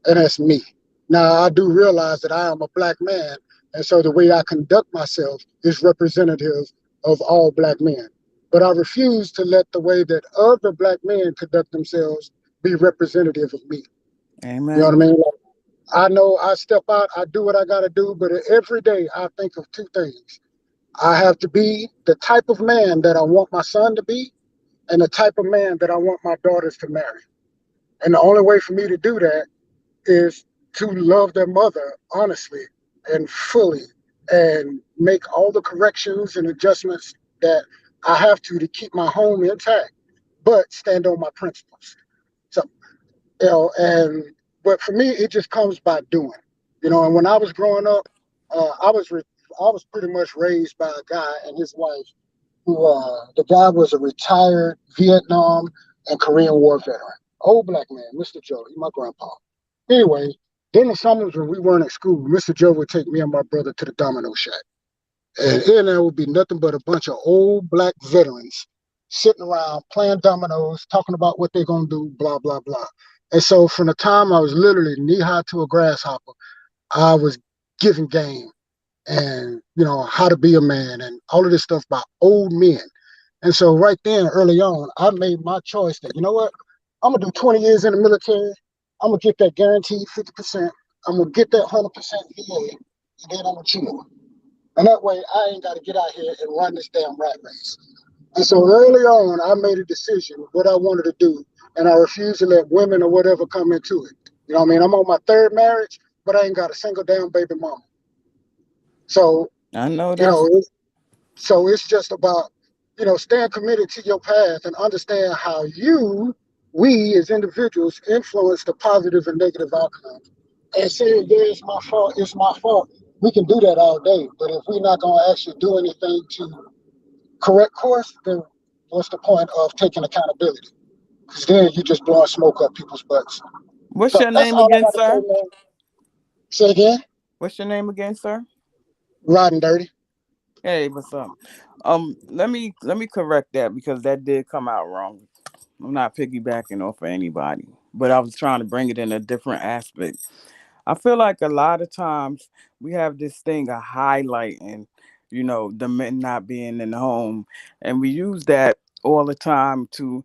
and that's me. Now, I do realize that I am a black man, and so the way I conduct myself is representative of all black men. But I refuse to let the way that other black men conduct themselves be representative of me. Amen. You know what I mean? Like, I know I step out, I do what I got to do, but every day I think of two things. I have to be the type of man that I want my son to be, and the type of man that I want my daughters to marry. And the only way for me to do that is to love their mother honestly and fully and make all the corrections and adjustments that I have to keep my home intact, but stand on my principles. So, you know, but for me, it just comes by doing, you know. And when I was growing up, I was pretty much raised by a guy and his wife who, the guy was a retired Vietnam and Korean War veteran, old black man, Mr. Joe, he my grandpa. Anyway, during the summers when we weren't at school, Mr. Joe would take me and my brother to the domino shack. And in there would be nothing but a bunch of old black veterans sitting around playing dominoes, talking about what they're going to do, blah, blah, blah. And so from the time I was literally knee high to a grasshopper, I was given game and, you know, how to be a man and all of this stuff by old men. And so right then, early on, I made my choice that, you know what, I'm going to do 20 years in the military. I'm going to get that guaranteed 50%. I'm going to get that 100% VA, and then I'm going to chill. And that way, I ain't got to get out here and run this damn rat race. And so early on, I made a decision what I wanted to do, and I refused to let women or whatever come into it. You know what I mean? I'm on my third marriage, but I ain't got a single damn baby mama. So, I know you that's know, so it's just about, you know, staying committed to your path and understand how we as individuals influence the positive and negative outcomes. And saying, yeah, it's my fault. We can do that all day. But if we're not going to actually do anything to correct course, then what's the point of taking accountability? Because then you just blowing smoke up people's butts. what's So your that's name all I again, got to say, sir? man. Say it again. What's your name again, sir? Riding dirty. Hey, what's up? Let me correct that because that did come out wrong. I'm not piggybacking off of anybody, but I was trying to bring it in a different aspect. I feel like a lot of times we have this thing of highlighting, the men not being in the home, and we use that all the time to,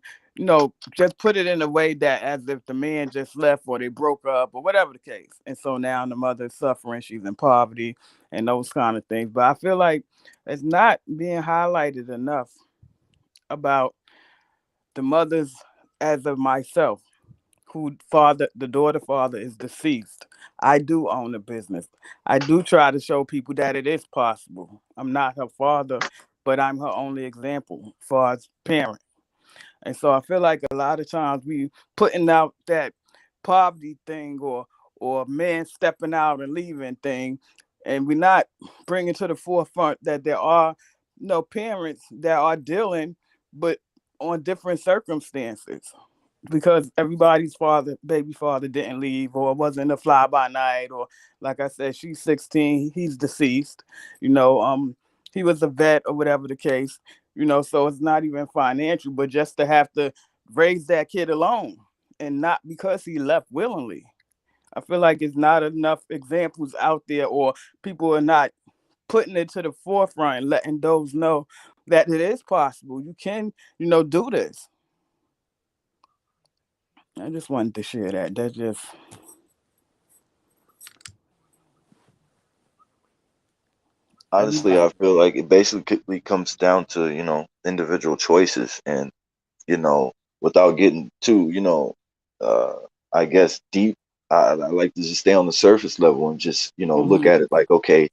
just put it in a way that as if the man just left or they broke up or whatever the case. And so now the mother's suffering, she's in poverty and those kind of things. But I feel like it's not being highlighted enough about the mothers as of myself who the daughter father is deceased. I do own a business. I do try to show people that it is possible. I'm not her father, but I'm her only example for as parent. And so I feel like a lot of times we putting out that poverty thing or men stepping out and leaving thing, and we're not bringing to the forefront that there are parents that are dealing, but on different circumstances because everybody's baby father didn't leave or wasn't a fly by night, or like I said, she's 16, he's deceased, he was a vet or whatever the case, so it's not even financial, but just to have to raise that kid alone and not because he left willingly. I feel like it's not enough examples out there, or people are not putting it to the forefront and letting those know that it is possible. You can, do this. I just wanted to share that. That's just. honestly, I feel like it basically comes down to, individual choices, and, without getting too, uh, I guess deep, I like to just stay on the surface level and just, look Mhm. at it like, okay,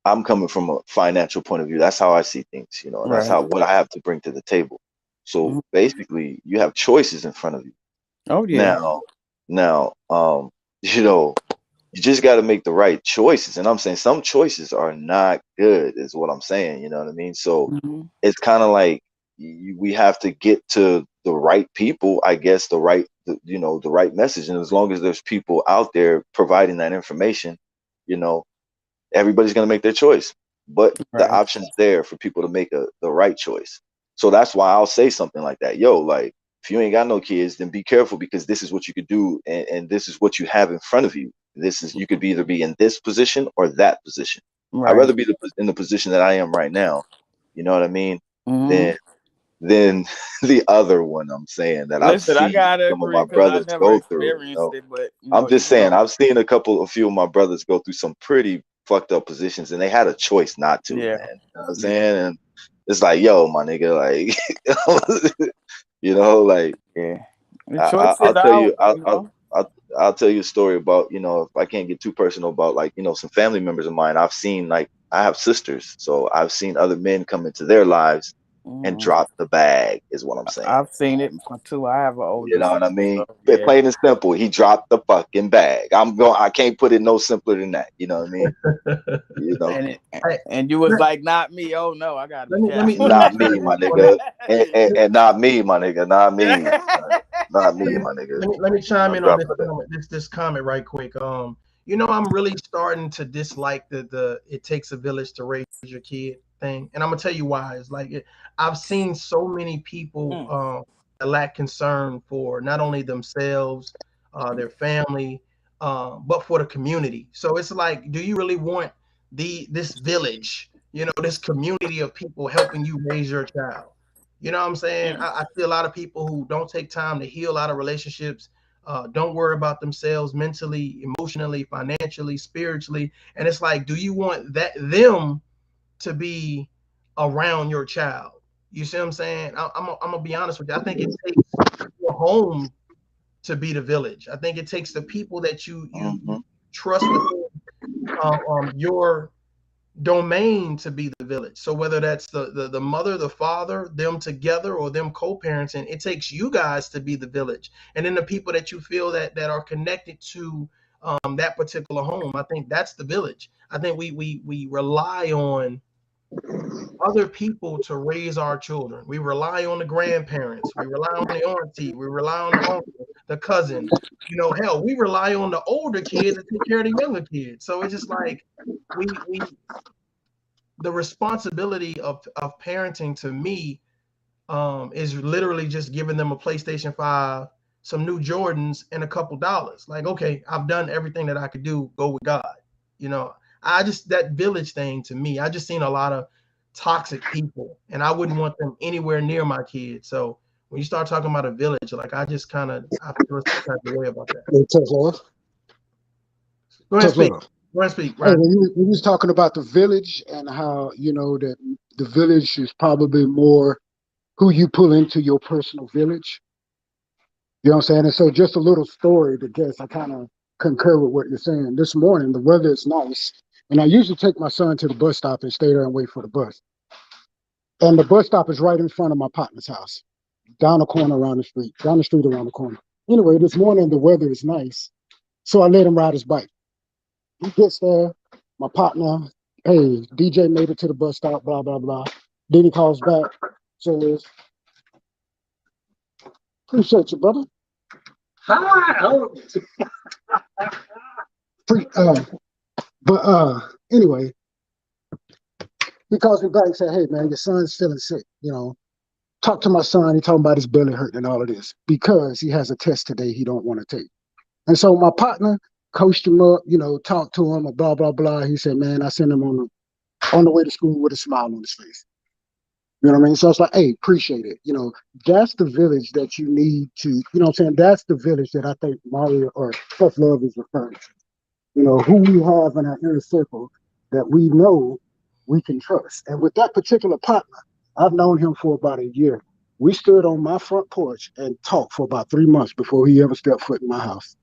I'm coming from a financial point of view. That's how I see things, and that's Right. what I have to bring to the table. So Mhm. basically, you have choices in front of you. Oh yeah. Now, you know, you just got to make the right choices. And I'm saying some choices are not good, is what I'm saying. You know what I mean? So Mhm. it's kind of like we have to get to the right people, I guess, the right message. And as long as there's people out there providing that information, you know, everybody's going to make their choice. But the Right. option's there for people to make the right choice. So that's why I'll say something like that. Yo, like, if you ain't got no kids, then be careful, because this is what you could do, and this is what you have in front of you. You could either be in this position or that position. I'd Right. rather be in the position that I am right now, you know what I mean, Mhm. than the other one. I'm saying that I've Listen, I seen gotta some of agree my because I brothers never go through. experienced it, but I'm just even saying, though, I've seen a few of my brothers go through some pretty fucked up positions, and they had a choice not to, man. yeah, You know what I'm yeah, saying? And it's like, yo, my nigga, like, like, yeah. The I, choice is I'll tell out, you, I'll tell you a story about, if I can't get too personal, about, like, some family members of mine. I've seen, like, I have sisters, so I've seen other men come into their lives and Mhm. drop the bag, is what I'm saying. I've seen it too. I have an You older know what I sister, mean? so yeah. Plain and simple. He dropped the fucking bag. I can't put it no simpler than that. You know what I mean? You know, And Hey, and you was let, like, not me. Oh no, I gotta let be me let me careful. let me not chime me, my in on this. nigga, and not me, my nigga, not me, not me, my nigga. Let me chime Not in on dropping the bag. this comment right quick. I'm really starting to dislike the it takes a village to raise your kid thing, and I'm gonna tell you why. It's like I've seen so many people Mm. that lack concern for not only themselves, their family, but for the community. So it's like, do you really want this village, this community of people helping you raise your child? You know what I'm saying? Mm. I see a lot of people who don't take time to heal out of relationships, don't worry about themselves mentally, emotionally, financially, spiritually. And it's like, do you want them to be around your child? You see what I'm saying? I'm gonna be honest with you. I think it takes your home to be the village. I think it takes the people that you Hmm. trust within your domain to be the village. So whether that's the mother, the father, them together, or them co-parenting, it takes you guys to be the village. And then the people that you feel that are connected to that particular home, I think that's the village. I think we rely on other people to raise our children. We rely on the grandparents. We rely on the auntie. We rely on the uncle, the cousin. Hell, we rely on the older kids to take care of the younger kids. So it's just like we the responsibility of parenting, to me, is literally just giving them a PlayStation 5, some new Jordans, and a couple dollars. Like, okay, I've done everything that I could do. Go with God. You know, that village thing, to me, I just seen a lot of toxic people, and I wouldn't want them anywhere near my kids. So when you start talking about a village, like, I just I feel some type of way about that. Hey, tough love. Go ahead and Tough speak. love. Go ahead and speak, Hey, Ryan. when you was talking about the village and how, that the village is probably more who you pull into your personal village. You know what I'm saying? And so just a little story to guess, I kind of concur with what you're saying. This morning, the weather is nice. And I usually take my son to the bus stop and stay there and wait for the bus. And the bus stop is right in front of my partner's house, down the corner around the street, down the street around the corner. Anyway, this morning, the weather is nice. So I let him ride his bike. He gets there, my partner, hey, DJ made it to the bus stop, blah, blah, blah. Then he calls back, says, appreciate you, brother. But anyway, he calls me back and said, hey, man, your son's feeling sick. Talk to my son. He talking about his belly hurting and all of this because he has a test today he don't want to take. And so my partner coached him up, talked to him, blah, blah, blah. He said, man, I sent him on the way to school with a smile on his face. You know what I mean? So it's like, hey, appreciate it. That's the village that you need to, what I'm saying? That's the village that I think Mario or Tough Love is referring to. Who we have in our inner circle that we know we can trust. And with that particular partner, I've known him for about a year. We stood on my front porch and talked for about 3 months before he ever stepped foot in my house.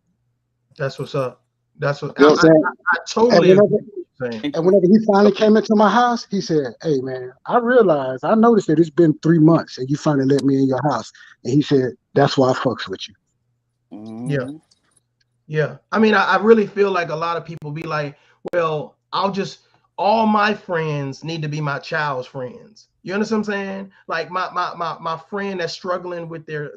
That's what's up. That's what You know what I'm saying? I And totally agree whenever, with what you're saying. and whenever he finally came into my house, he said, "Hey man, I noticed that it's been 3 months and you finally let me in your house." And he said, "That's why I fucks with you." Yeah. Yeah. I mean, I really feel like a lot of people be like, well, all my friends need to be my child's friends. You understand what I'm saying? Like my friend that's struggling with their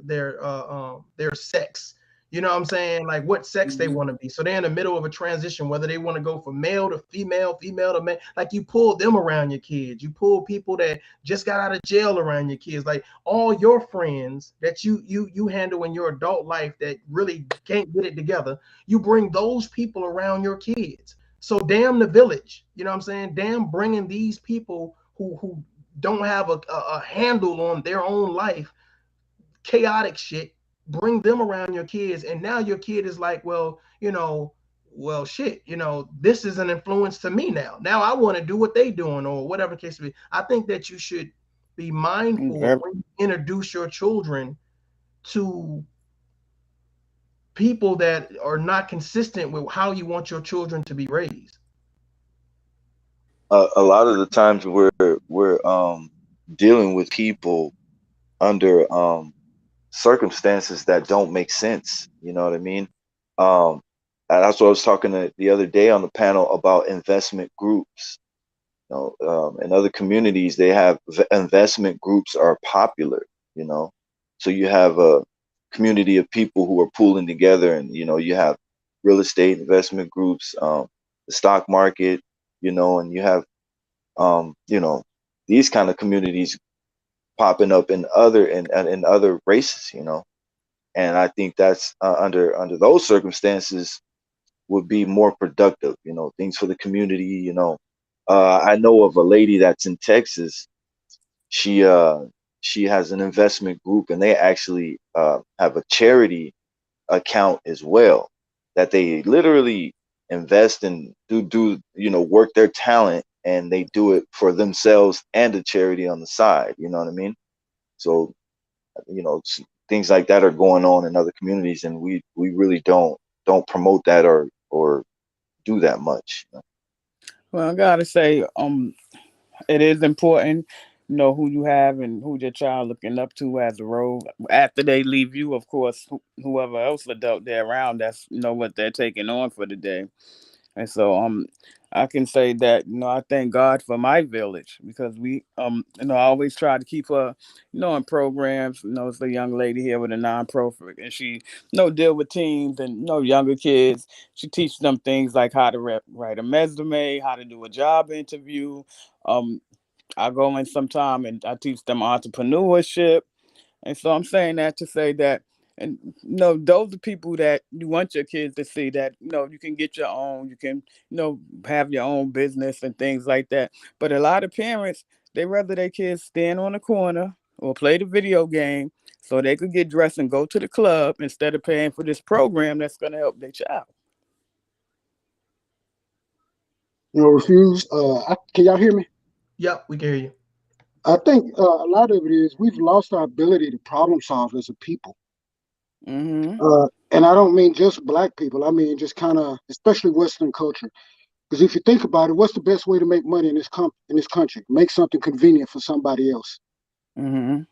sex. You know what I'm saying? Like what sex they want to be. So they're in the middle of a transition, whether they want to go from male to female, female to male. Like you pull them around your kids. You pull people that just got out of jail around your kids. Like all your friends that you handle in your adult life that really can't get it together. You bring those people around your kids. So damn the village. You know what I'm saying? Damn bringing these people who don't have a handle on their own life, chaotic shit, bring them around your kids. And now your kid is like, well, shit, this is an influence to me now. Now I want to do what they doing or whatever the case may be. I think that you should be mindful when you introduce your children to people that are not consistent with how you want your children to be raised. A lot of the times we're dealing with people under circumstances that don't make sense. You know what I mean? And that's what I was talking the other day on the panel about investment groups. In other communities, they have investment groups are popular. So you have a community of people who are pooling together, and you have real estate investment groups, the stock market, and you have these kind of communities popping up in other races, and I think that's under those circumstances would be more productive, things for the community. I know of a lady that's in Texas. She has an investment group, and they actually have a charity account as well, that they literally invest and do work their talent, and they do it for themselves and a charity on the side. You know what I mean? So things like that are going on in other communities, and we really don't promote that or do that much. Well, I gotta say, it is important, who you have and who your child looking up to as a role. After they leave you, of course, whoever else adult they're around, that's what they're taking on for the day. And so I can say that, I thank God for my village, because we I always try to keep her, in programs. It's a young lady here with a non-profit, and she deal with teens and younger kids. She teaches them things like how to write a resume, how to do a job interview. I go in sometime and I teach them entrepreneurship. And so I'm saying that to say that, and those are people that you want your kids to see, that you can get your own, you can have your own business and things like that. But a lot of parents, they rather their kids stand on the corner or play the video game so they could get dressed and go to the club instead of paying for this program that's going to help their child. Refuse. Can y'all hear me? Yep, we can hear you. I think a lot of it is we've lost our ability to problem solve as a people. And I don't mean just Black people. I mean just kind of, especially Western culture. Because if you think about it, what's the best way to make money in this country? Make something convenient for somebody else. And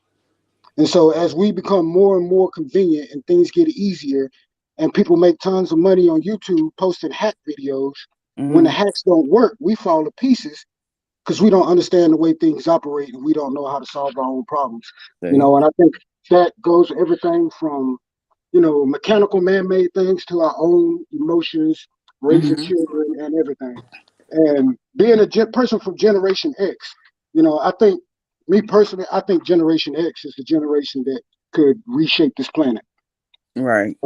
so as we become more and more convenient and things get easier, and people make tons of money on YouTube posting hack videos, when the hacks don't work, we fall to pieces because we don't understand the way things operate, and we don't know how to solve our own problems. And I think that goes everything from mechanical man-made things to our own emotions, raising children and everything. And being a person from Generation X, I think, me personally, I think Generation X is the generation that could reshape this planet. Right.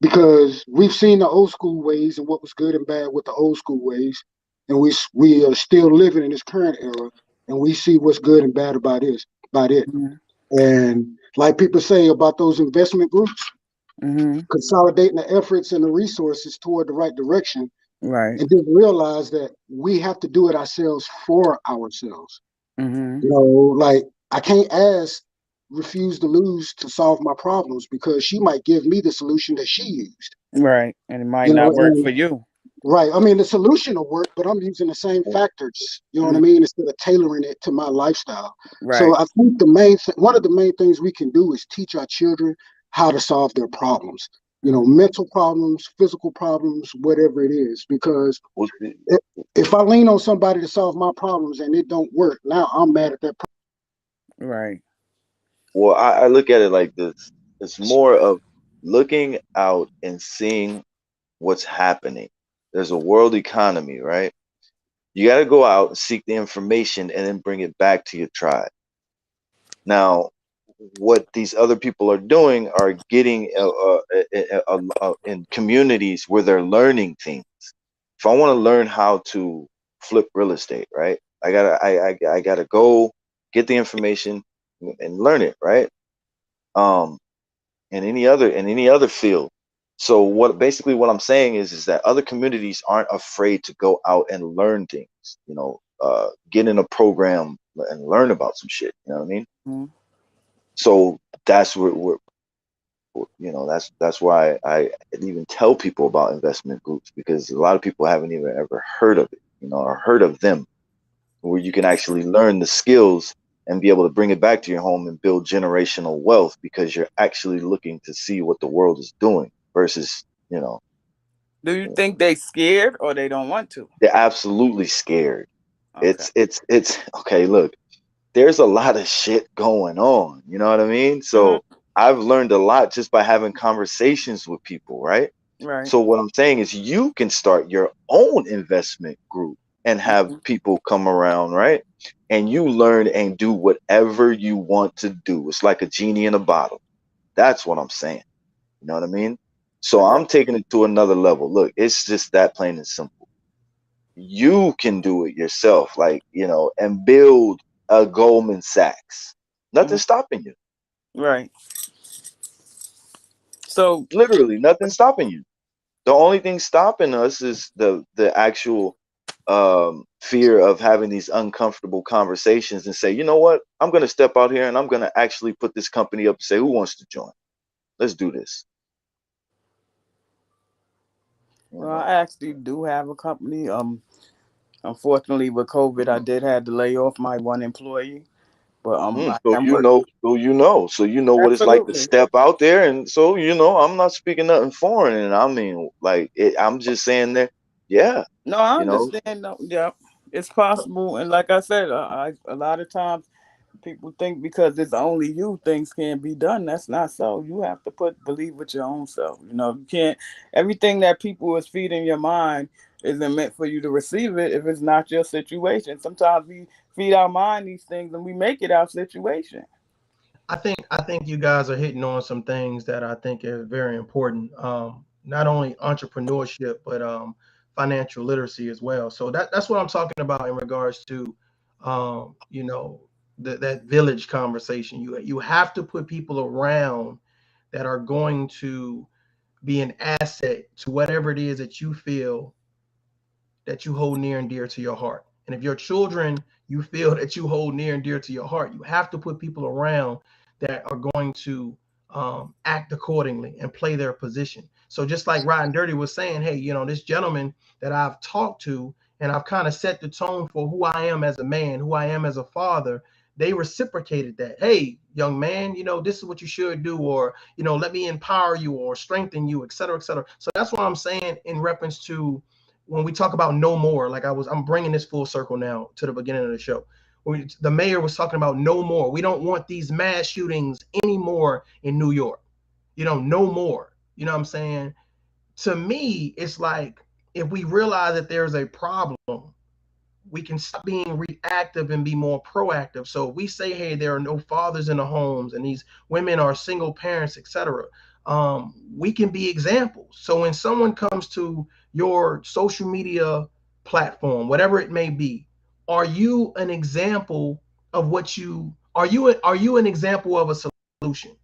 Because we've seen the old school ways and what was good and bad with the old school ways. And we are still living in this current era, and we see what's good and bad about it. And like people say about those investment groups, consolidating the efforts and the resources toward the right direction Right. and just realize that we have to do it ourselves for ourselves. Mm-hmm. You know, like I can't refuse to lose to solve my problems because she might give me the solution that she used. Right. And it might You know, not work and for you. right. I mean, the solution will work, but I'm using the same factors, you know what I Mm, mean, instead of tailoring it to my lifestyle. So right. I think one of the main things we can do is teach our children how to solve their problems, you know, Mm, mental problems, physical problems, whatever it is. Because Well, if I lean on somebody to solve my problems and it don't work, now I'm mad at that right. well, I look at it like this. It's more of looking out and seeing what's happening. There's a world economy, right? You got to go out and seek the information and then bring it back to your tribe. Now, what these other people are doing are getting in communities where they're learning things. If I want to learn how to flip real estate, right? I gotta go get the information and learn it, right? Um, in any other field. So what I'm saying is that other communities aren't afraid to go out and learn things, get in a program and learn about some shit. You know what I mean? Mm, So that's that's why I even tell people about investment groups, because a lot of people haven't even ever heard of it, or heard of them, where you can actually learn the skills and be able to bring it back to your home and build generational wealth, because you're actually looking to see what the world is doing versus, do you think they scared or they don't want to? they're absolutely scared. Okay. It's okay. Look, there's a lot of shit going on. You know what I mean? Hmm. So I've learned a lot just by having conversations with people, right? Right. So what I'm saying is you can start your own investment group and have Mhm. people come around, right? And you learn and do whatever you want to do. It's like a genie in a bottle. That's what I'm saying. You know what I mean? So Yeah. I'm taking it to another level. Look, it's just that plain and simple. You can do it yourself, like, and build a Goldman Sachs. Mhm. Nothing's stopping you. Right. So, Literally, nothing's stopping you. The only thing stopping us is the actual fear of having these uncomfortable conversations and say, you know what, I'm going to step out here and I'm going to actually put this company up and say, who wants to join? Let's do this. You well, know. I actually do have a company. Unfortunately, with COVID, I did have to lay off my one employee, but I So am working. so you know what it's like to Absolutely. step out there, and so I'm not speaking nothing foreign, and I mean, like, I'm just saying that, yeah, No, I you know, understand. No, yeah, it's possible, and like I said, a lot of times people think because it's only you, things can't be done. That's not so. You have to believe with your own self. You can't. Everything that people is feeding your mind isn't meant for you to receive it if it's not your situation. Sometimes we feed our mind these things and we make it our situation. I think you guys are hitting on some things that I think are very important. Not only entrepreneurship, but financial literacy as well. So that's what I'm talking about in regards to, that village conversation. You have to put people around that are going to be an asset to whatever it is that you feel that you hold near and dear to your heart. And if your children you feel that you hold near and dear to your heart, you have to put people around that are going to act accordingly and play their position. So just like Ryan Dirty was saying, hey, this gentleman that I've talked to and I've kind of set the tone for who I am as a man, who I am as a father, they reciprocated that. Hey, young man, this is what you should do, or, let me empower you or strengthen you, et cetera, et cetera. So that's what I'm saying in reference to when we talk about no more. Like I'm bringing this full circle now to the beginning of the show. The mayor was talking about no more. We don't want these mass shootings anymore in New York. No more. You know what I'm saying? To me, it's like if we realize that there's a problem, we can stop being reactive and be more proactive. So if we say, hey, there are no fathers in the homes and these women are single parents, etc., we can be examples. So when someone comes to your social media platform, whatever it may be, are you an example of what you are you an example of a solution?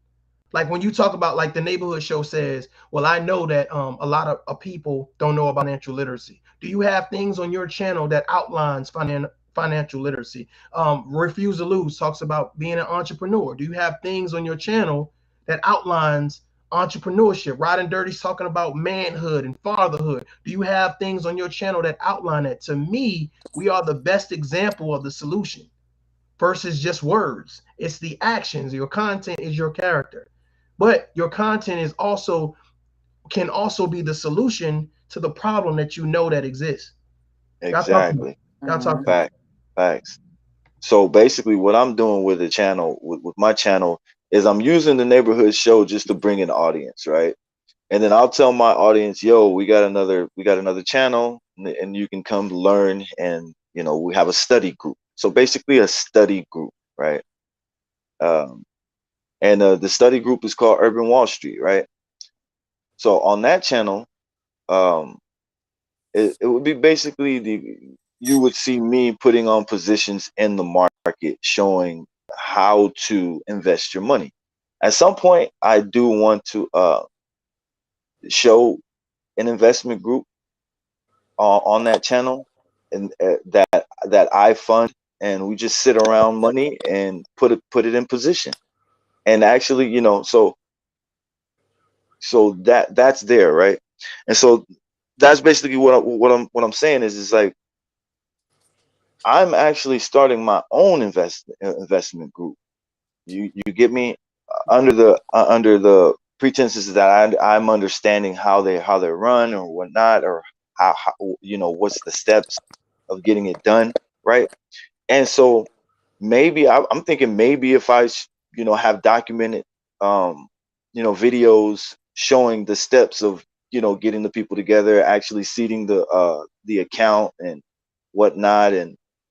Like when you talk about, like, the neighborhood show says, well, I know that a lot of people don't know about financial literacy. Do you have things on your channel that outlines financial literacy? Refuse to Lose talks about being an entrepreneur. Do you have things on your channel that outlines entrepreneurship? Riding Dirty's talking about manhood and fatherhood. Do you have things on your channel that outline that? To me, we are the best example of the solution versus just words. It's the actions. Your content is your character, but your content is also can also be the solution to the problem that you know that exists. Exactly. Y'all talk. Facts. So basically, what I'm doing with the channel, with my channel, is I'm using the neighborhood show just to bring an audience, right? And then I'll tell my audience, yo, we got another channel, and you can come learn, and we have a study group. So basically, a study group, right? And the study group is called Urban Wall Street, right? So on that channel, it would be basically you would see me putting on positions in the market, showing how to invest your money. At some point, I do want to show an investment group on that channel, and that I fund, and we just sit around money and put it in position. And actually, so that's there, right? And so that's basically what I'm saying is like, I'm actually starting my own investment group. You get me? Under the pretenses that I'm understanding how they run or whatnot, or how what's the steps of getting it done, right? And so maybe I'm thinking, maybe if I have documented videos showing the steps of getting the people together, actually seeding the account and whatnot,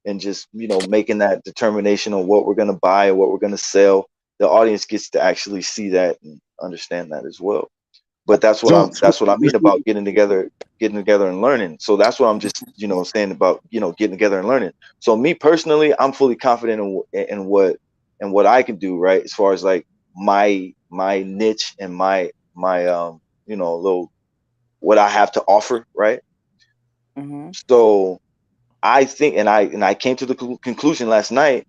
and just making that determination on what we're going to buy and what we're going to sell, the audience gets to actually see that and understand that as well. But that's what I mean about getting together and learning. So that's what I'm just saying about getting together and learning. So me personally, I'm fully confident in what I can do, right, as far as like my niche and my little what I have to offer, right? Mm-hmm. So I think, and I came to the conclusion last night,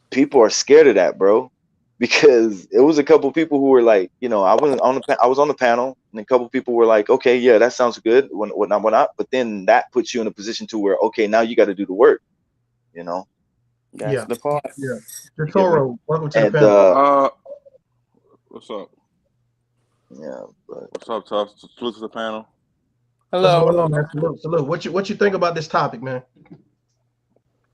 people are scared of that, bro, because it was a couple people who were like, I was on the panel, and a couple people were like, okay, yeah, that sounds good, whatnot. But then that puts you in a position to where, okay, now you got to do the work, That's the part. The Toro, welcome to and the panel. What's up? Yeah, but What's up, Tough? Salute to the panel. What's Hello. going on, man? Salute. What you think about this topic, man?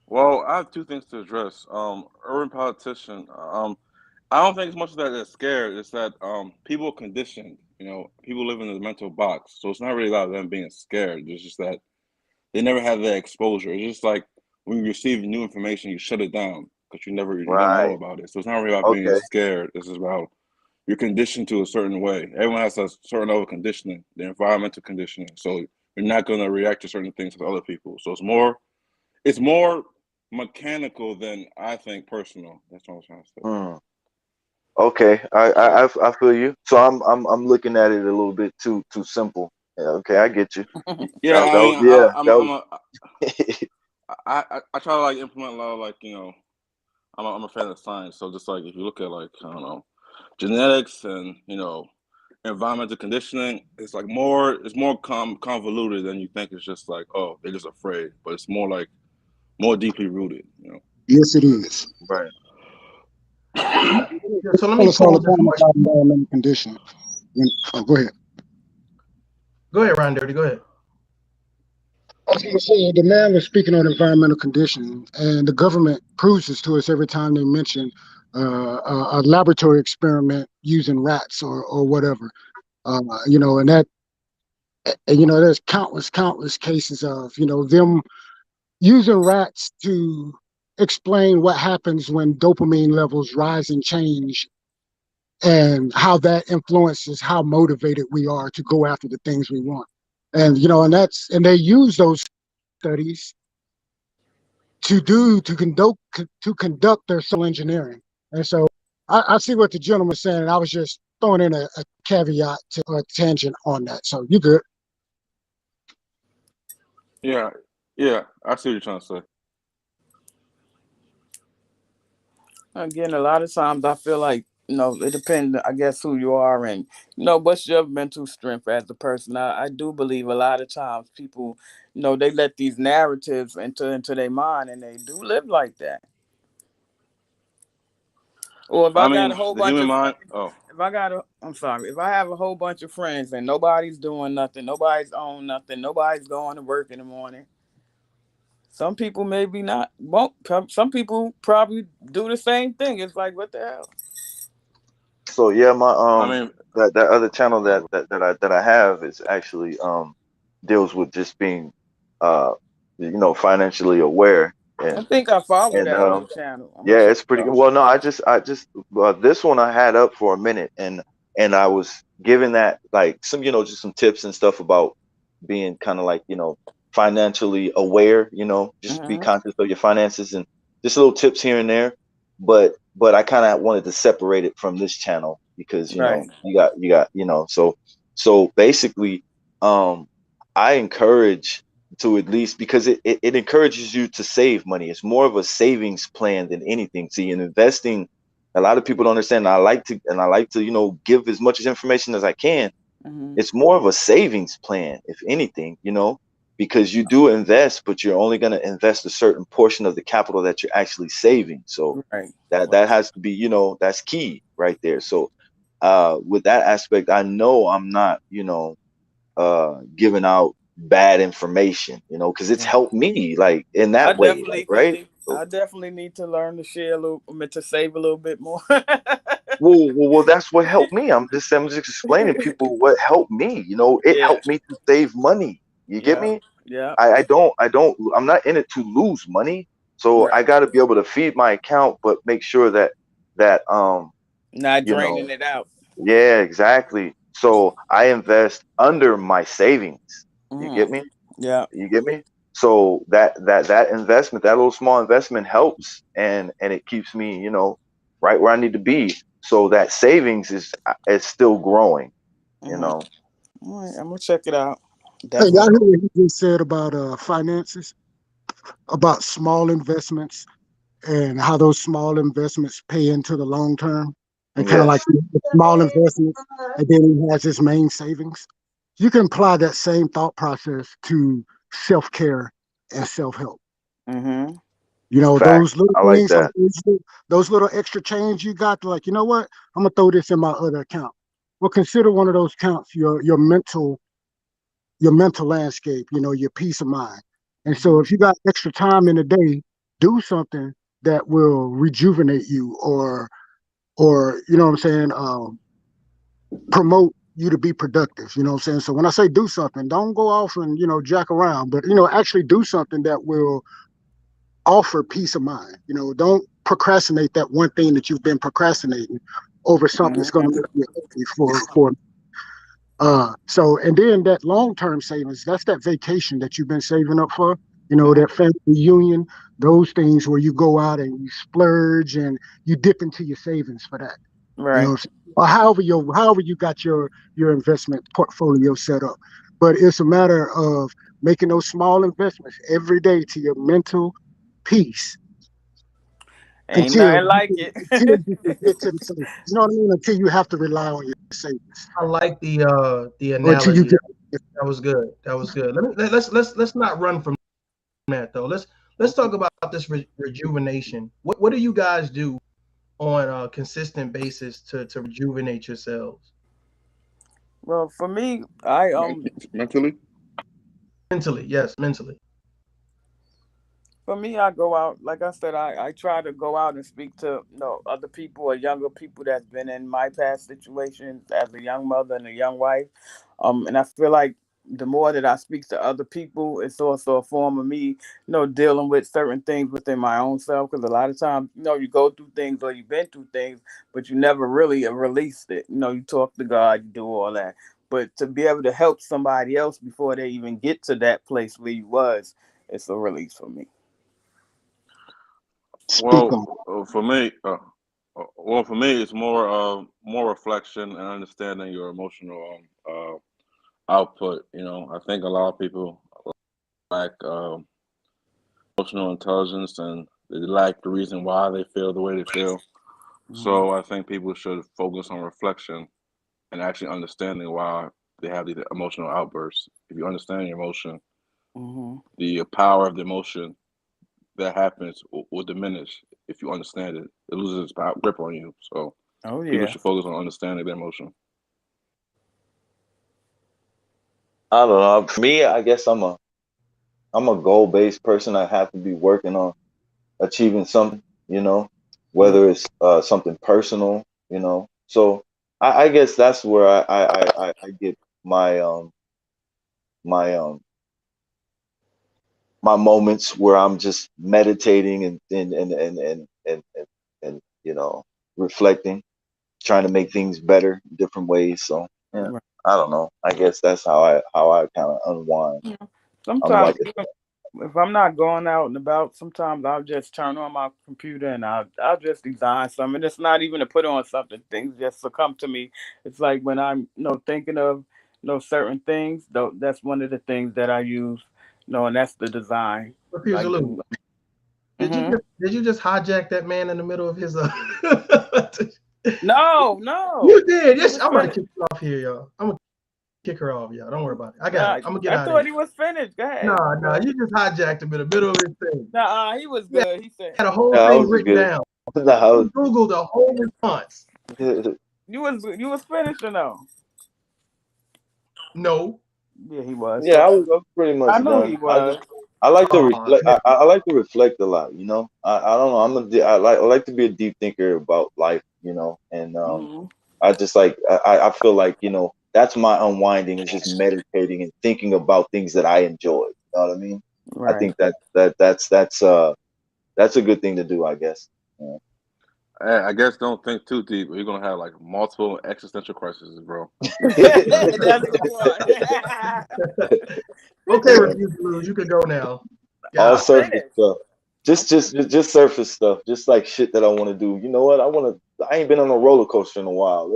Well, I have two things to address. Urban politician. I don't think it's much of that they're scared. It's that people are conditioned. People live in a mental box, so it's not really about them being scared. It's just that they never have that exposure. It's just like when you receive new information, you shut it down because you don't know right, about it. So it's not really about being okay, scared. This is about you're conditioned to a certain way. Everyone has a certain level of conditioning, the environmental conditioning. So you're not going to react to certain things with other people. So it's more mechanical than I think personal. That's what I was trying to say. okay, I feel you. So I'm looking at it a little bit too simple. Yeah, okay, I get you. Yeah, I mean, Yeah, I try to like implement a lot of like I'm a fan of science. So just like if you look at like I don't know genetics and environmental conditioning, it's more convoluted than you think. It's just like, oh, they're just afraid, but it's more deeply rooted. Yes, it is. right. So let Tell me us all the pose this time question. about environmental conditioning. Go ahead. Go ahead, Ron Dirty. Go ahead. I was going to say, the man was speaking on environmental conditioning, and the government proves this to us every time they mention a laboratory experiment using rats or whatever. And that, there's countless cases of, them using rats to explain what happens when dopamine levels rise and change, and how that influences how motivated we are to go after the things we want. And they use those studies to conduct their social engineering. And so I see what the gentleman's saying. I was just throwing in a caveat to a tangent on that. So you good. Yeah, yeah, I see what you're trying to say. Again, a lot of times I feel like, it depends, I guess, who you are and, what's your mental strength as a person. I do believe a lot of times people, they let these narratives into their mind and they do live like that. Or if I I got a mean, whole the bunch human of mind. friends, Oh, I'm sorry, if I have a whole bunch of friends and nobody's doing nothing, nobody's on nothing, nobody's going to work in the morning, some people maybe not, won't, some people probably do the same thing. It's like, what the hell? So yeah, my I mean, that other channel that I have is actually deals with just being uh financially aware I and think I follow and that other channel. I'm gonna yeah, check it's it pretty good. out. Well, no, I just this one I had up for a minute, and I was giving that like some just some tips and stuff about being kind of like financially aware. Just be Hmm. conscious of your finances and just little tips here and there. But I kind of wanted to separate it from this channel because Right. you got so basically um I encourage to at least because it encourages you to save money. It's more of a savings plan than anything. See, in investing, a lot of people don't understand. I like to give as much as information as I can. Hmm. It's more of a savings plan, if anything, because you do invest, but you're only going to invest a certain portion of the capital that you're actually saving. So Right. that has to be, that's key right there. So with that aspect, I know I'm not, giving out bad information, because it's Right. helped me like in I that way, like definitely right. need. So, I definitely need to learn to share a little, to save a little bit more. well, that's what helped me. I'm just explaining people what helped me. It Yeah. helped me to save money. You get Yeah. me? Yeah. I'm not in it to lose money. So I Right. got to be able to feed my account, but make sure that Not you know draining it out. yeah, exactly. So I invest under my savings. You Hmm. get me? Yeah. You get me? So that investment, that little small investment helps and it keeps me, right where I need to be. So that savings is still growing, you Hmm. know. All right. I'm gonna check it out. Hey, y'all Definitely. hear what he just said about finances, about small investments and how those small investments pay into the long term, and kind of like Yes. the small investments, and then he has his main savings. You can apply that same thought process to self care and self help. Hmm. Fact. Those little I like things, like that. those little extra change you got, like, you know what? I'm gonna throw this in my other account. Well, consider one of those accounts your mental landscape, your peace of mind. And so Hmm. if you got extra time in the day, do something that will rejuvenate you or you know what I'm saying, promote you to be productive. You know what I'm saying? So when I say do something, don't go off and, jack around, but actually do something that will offer peace of mind. Don't procrastinate that one thing that you've been procrastinating over something that's going to Hmm. make you happy so, and then that long-term savings, that's that vacation that you've been saving up for, that family reunion, those things where you go out and you splurge and you dip into your savings for that. Right. Or however you got your investment portfolio set up. But it's a matter of making those small investments every day to your mental peace Ain't until nothing like it. you can get to the savings. You know what I mean? Until you have to rely on your savings. I like the Or until you analogy. get That was good. That was good. Let's not run from that though. Let's talk about this rejuvenation. What do you guys do on a consistent basis to rejuvenate yourselves Well, for me, I mentally. mentally? Yes, mentally. For me, I go out. Like I said, I try to go out and speak to other people or younger people that's been in my past situations as a young mother and a young wife. And I feel like the more that I speak to other people, it's also a form of me, dealing with certain things within my own self. Because a lot of times, you go through things or you've been through things, but you never really released it. You talk to God, you do all that. But to be able to help somebody else before they even get to that place where you was, it's a release for me. speak Well, on. for me, it's more reflection and understanding your emotional output. I think a lot of people lack emotional intelligence, and they lack the reason why they feel the way they feel. So I think people should focus on reflection and actually understanding why they have these emotional outbursts. If you understand your emotion, the power of the emotion that happens will diminish. If you understand it, it loses its grip on you. So people should focus on understanding their emotion. I don't know. For me, I guess I'm a goal-based person. I have to be working on achieving something, whether it's something personal, So I guess that's where I get my my um my moments where I'm just meditating and reflecting, trying to make things better in different ways. So yeah, I don't know. I guess that's how I kind of unwind. I'm Sometimes like, if I'm not going out and about, sometimes I'll just turn on my computer and I'll just design something. It's not even to put on something; things just will come to me. It's like when I'm thinking of certain things. Though that's one of the things that I use. And that's the design. Like, did you just hijack that man in the middle of his No. You did. Yes, I'm gonna kick you off here, y'all. I'm gonna kick her off, y'all. Don't worry about it. I got it. I'm gonna get out of here. I thought he was finished. Go ahead. No, you just hijacked him in the middle of his thing. He was good. He said had a whole thing written down. Google the whole response. You was finished or no? No. Yeah, he was. Yeah, I was pretty much I know done. he was. I like to reflect. I like to reflect a lot. I don't know. I like to be a deep thinker about life. And I just I feel like that's my unwinding is just meditating and thinking about things that I enjoy. You know what I mean? Right. I think that's a good thing to do. I guess. Yeah. I guess don't think too deep. You're gonna have like multiple existential crises, bro. That's the point. Okay, Refuse to Lose. You can go now. All surface stuff. Just surface stuff. Just like shit that I want to do. You know what? I ain't been on a roller coaster in a while.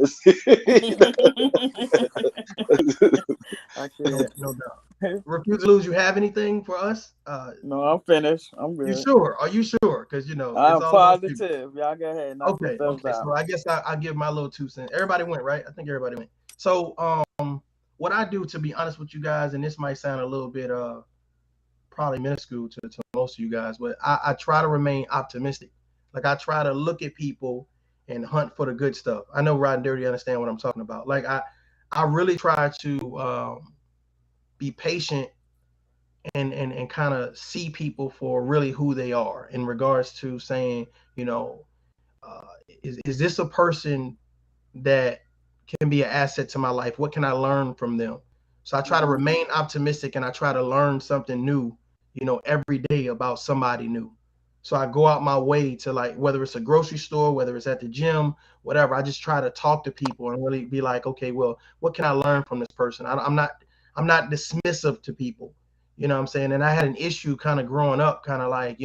I can't. No doubt. Refuse to Lose. You have anything for us? No, I'm finished. I'm good. You sure? Are you sure? Because I'm it's all positive. Y'all go ahead. Okay. So I guess I give my little 2 cents. Everybody went, right? I think everybody went. So what I do, to be honest with you guys, and this might sound a little bit probably minuscule to most of you guys, but I try to remain optimistic. Like I try to look at people and hunt for the good stuff. I know Rod and Dirty understand what I'm talking about. Like I really try to be patient and kind of see people for really who they are in regards to saying, is this a person that can be an asset to my life? What can I learn from them? So I try to remain optimistic and I try to learn something new, every day about somebody new. So I go out my way to, like, whether it's a grocery store, whether it's at the gym, whatever, I just try to talk to people and really be like, okay, well, what can I learn from this person? I'm not dismissive to people, you know what I'm saying? And I had an issue kind of growing up, kind of like,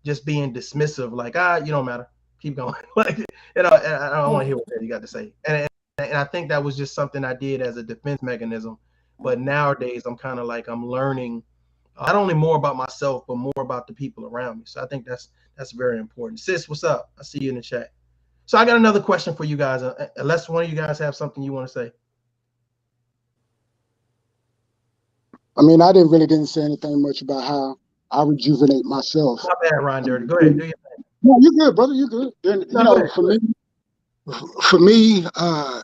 just being dismissive, like, you don't matter, keep going. Like, and I don't want to hear what you got to say. And I think that was just something I did as a defense mechanism. But nowadays I'm kind of like, I'm learning not only more about myself, but more about the people around me. So I think that's very important. Sis, what's up? I see you in the chat. So I got another question for you guys. Unless one of you guys have something you want to say. I mean, I didn't say anything much about how I rejuvenate myself. Not bad, Ron Dirty. Go ahead. Do your thing. No, you're good, brother. You're good. Then, for me, I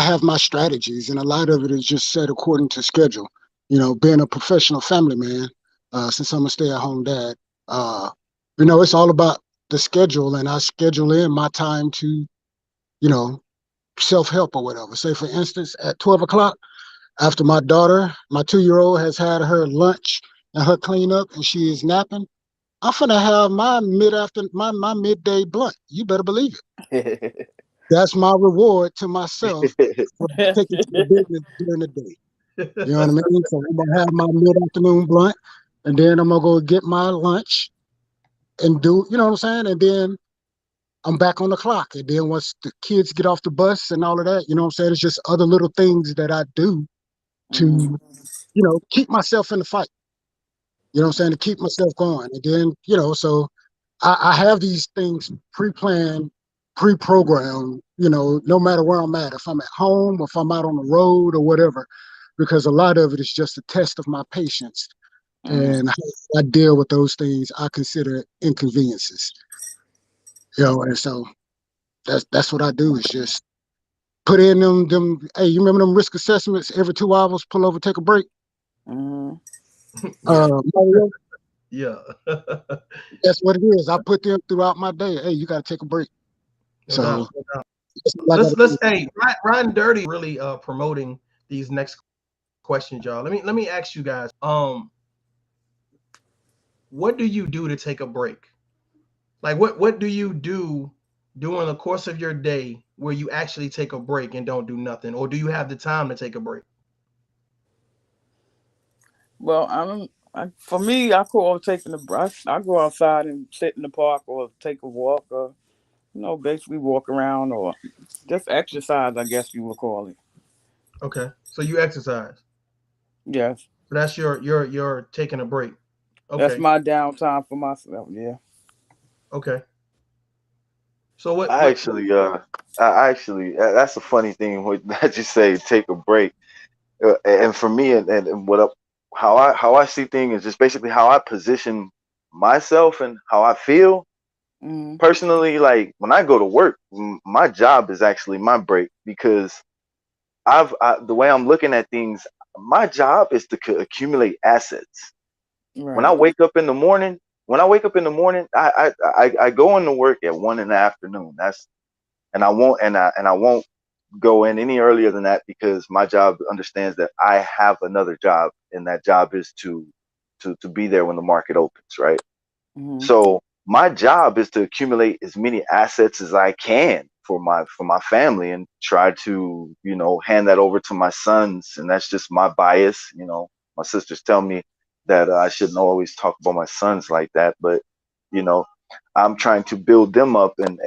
have my strategies, and a lot of it is just set according to schedule. Being a professional family man, since I'm a stay-at-home dad, it's all about the schedule, and I schedule in my time to, self-help or whatever. Say, for instance, at 12 o'clock, after my daughter, my 2-year-old, has had her lunch and her cleanup, and she is napping, I'm finna have my midday blunt. You better believe it. That's my reward to myself for taking to the business during the day. You know what I mean? So I'm gonna have my mid-afternoon blunt, and then I'm gonna go get my lunch and do, you know what I'm saying? And then I'm back on the clock. And then once the kids get off the bus and all of that, you know what I'm saying? It's just other little things that I do to, keep myself in the fight. You know what I'm saying? To keep myself going. And then, so I have these things pre-planned, pre-programmed, no matter where I'm at, if I'm at home, if I'm out on the road or whatever, because a lot of it is just a test of my patience and how I deal with those things I consider inconveniences. And so that's what I do is just put in them. Hey, you remember them risk assessments every 2 hours, pull over, take a break? Yeah. Mario, Yeah. that's what it is. I put them throughout my day. Hey, you got to take a break. No So doubt. No doubt. that's what I gotta Let's do. hey, Ryan Dirty really promoting these next questions, y'all. Let me ask you guys. What do you do to take a break? Like what do you do during the course of your day where you actually take a break and don't do nothing, or do you have the time to take a break? Well, for me, I call taking the brush. I go outside and sit in the park or take a walk or, basically walk around or just exercise, I guess you would call it. Okay, so you exercise. Yes. So that's your taking a break. That's Okay. my downtime for myself. Yeah. Okay. So I actually, that's a funny thing that you say, take a break. And for me, and how I see things is just basically how I position myself and how I feel Mm-hmm. personally. Like when I go to work, my job is actually my break because the way I'm looking at things, my job is to accumulate assets. When I Right. wake up in the morning, I go into work at 1 in the afternoon. And I won't go in any earlier than that because my job understands that I have another job, and that job is to be there when the market opens, right? Mm-hmm. So my job is to accumulate as many assets as I can for my family and try to, hand that over to my sons. And that's just my bias. My sisters tell me that I shouldn't always talk about my sons like that, but you know, I'm trying to build them up and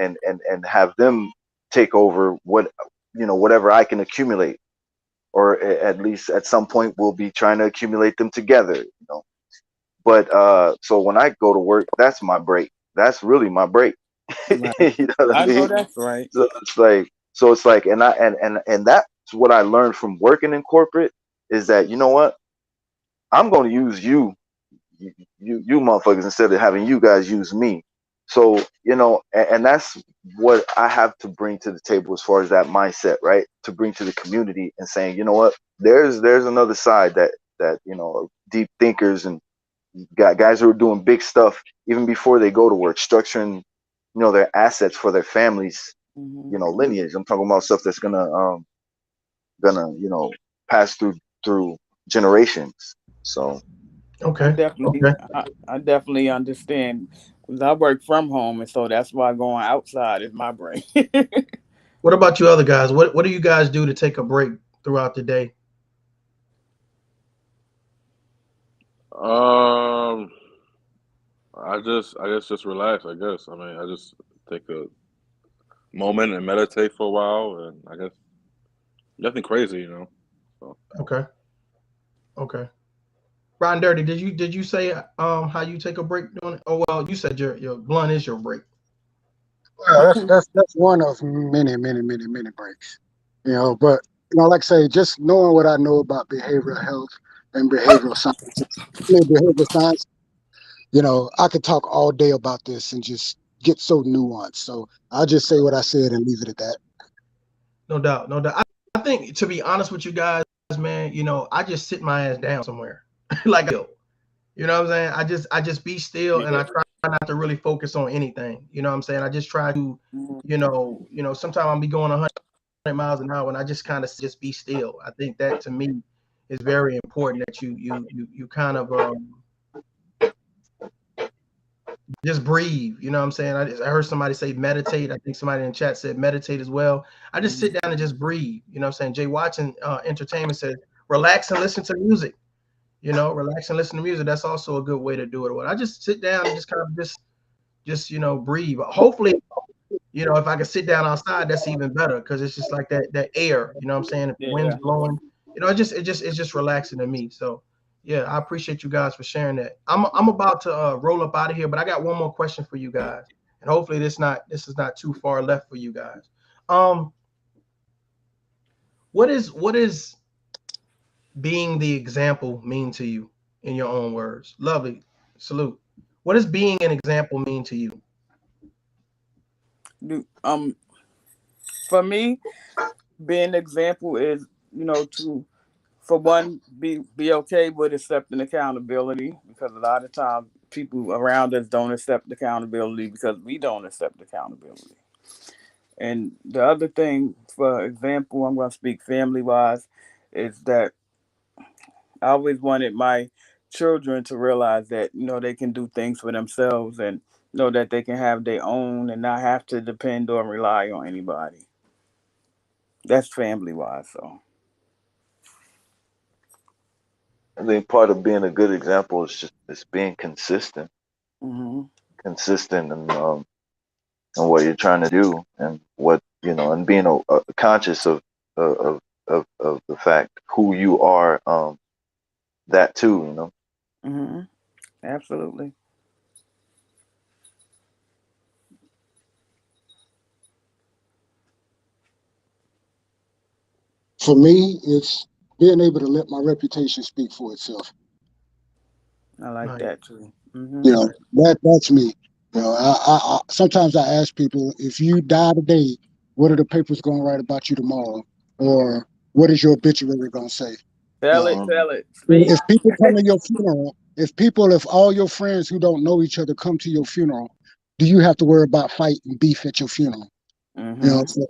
have them take over whatever I can accumulate, or at least at some point we'll be trying to accumulate them together. But so when I go to work, that's my break. That's really my break. Right. You know what I I know mean? that's right. So it's like, and that's what I learned from working in corporate is that, you know what, I'm going to use you motherfuckers instead of having you guys use me. So, and that's what I have to bring to the table as far as that mindset, right? To bring to the community and saying, you know what, there's another side that deep thinkers and got guys who are doing big stuff even before they go to work, structuring, their assets for their families, Mm-hmm. lineage. I'm talking about stuff that's gonna pass through generations. So I okay. definitely, Okay. I definitely understand because I work from home, and so that's why going outside is my brain. What about you other guys? What do you guys do to take a break throughout the day? Um, I guess just relax. I guess. I mean, I just take a moment and meditate for a while, and I guess nothing crazy. So Okay. Okay. Ron Dirty, did you say how you take a break doing it? Oh well, you said your blunt is your break. Well, that's one of many, many, many, many breaks. But like I say, just knowing what I know about behavioral health and behavioral science, behavioral science, I could talk all day about this and just get so nuanced. So I'll just say what I said and leave it at that. No doubt. No doubt. I think to be honest with you guys, man, I just sit my ass down somewhere. Like you know what I'm saying? I just be still and I Yeah. try not to really focus on anything. You know what I'm saying? I just try to, sometimes I'll be going 100 miles an hour and I just kind of just be still. I think that to me is very important that you kind of just breathe. You know what I'm saying? I heard somebody say meditate. I think somebody in the chat said meditate as well. I just sit down and just breathe. You know what I'm saying? Jay Watson Entertainment said relax and listen to music. Relax and listen to music. That's also a good way to do it. Well, I just sit down and just kind of just breathe. Hopefully, if I can sit down outside, that's even better because it's just like that air. You know what I'm saying? If the wind's Yeah. blowing, it's just relaxing to me. So Yeah, I appreciate you guys for sharing that. I'm about to roll up out of here, but I got one more question for you guys, and hopefully this is not too far left for you guys. Um, what is being the example mean to you in your own words? Lovely, salute. What does being an example mean to you? Do- for me, being an example is, to, for one, be okay with accepting accountability, because a lot of times people around us don't accept accountability because we don't accept accountability. And the other thing, for example, I'm going to speak family wise, is that I always wanted my children to realize that, they can do things for themselves, and know that they can have their own and not have to depend or rely on anybody. That's family wise. So, I think part of being a good example is just being hmm consistent and what you're trying to do, and what and being conscious of the fact who you are. That too, absolutely. For me, it's being able to let my reputation speak for itself. I like Nice. that too. You know, that's me. I sometimes I ask people, if you die today, what are the papers going to write about you tomorrow, or what is your obituary going to say? You Tell know, it, know. tell it. Speak. if people come to your funeral, if all your friends who don't know each other come to your funeral, do you have to worry about fight and beef at your funeral? hmm So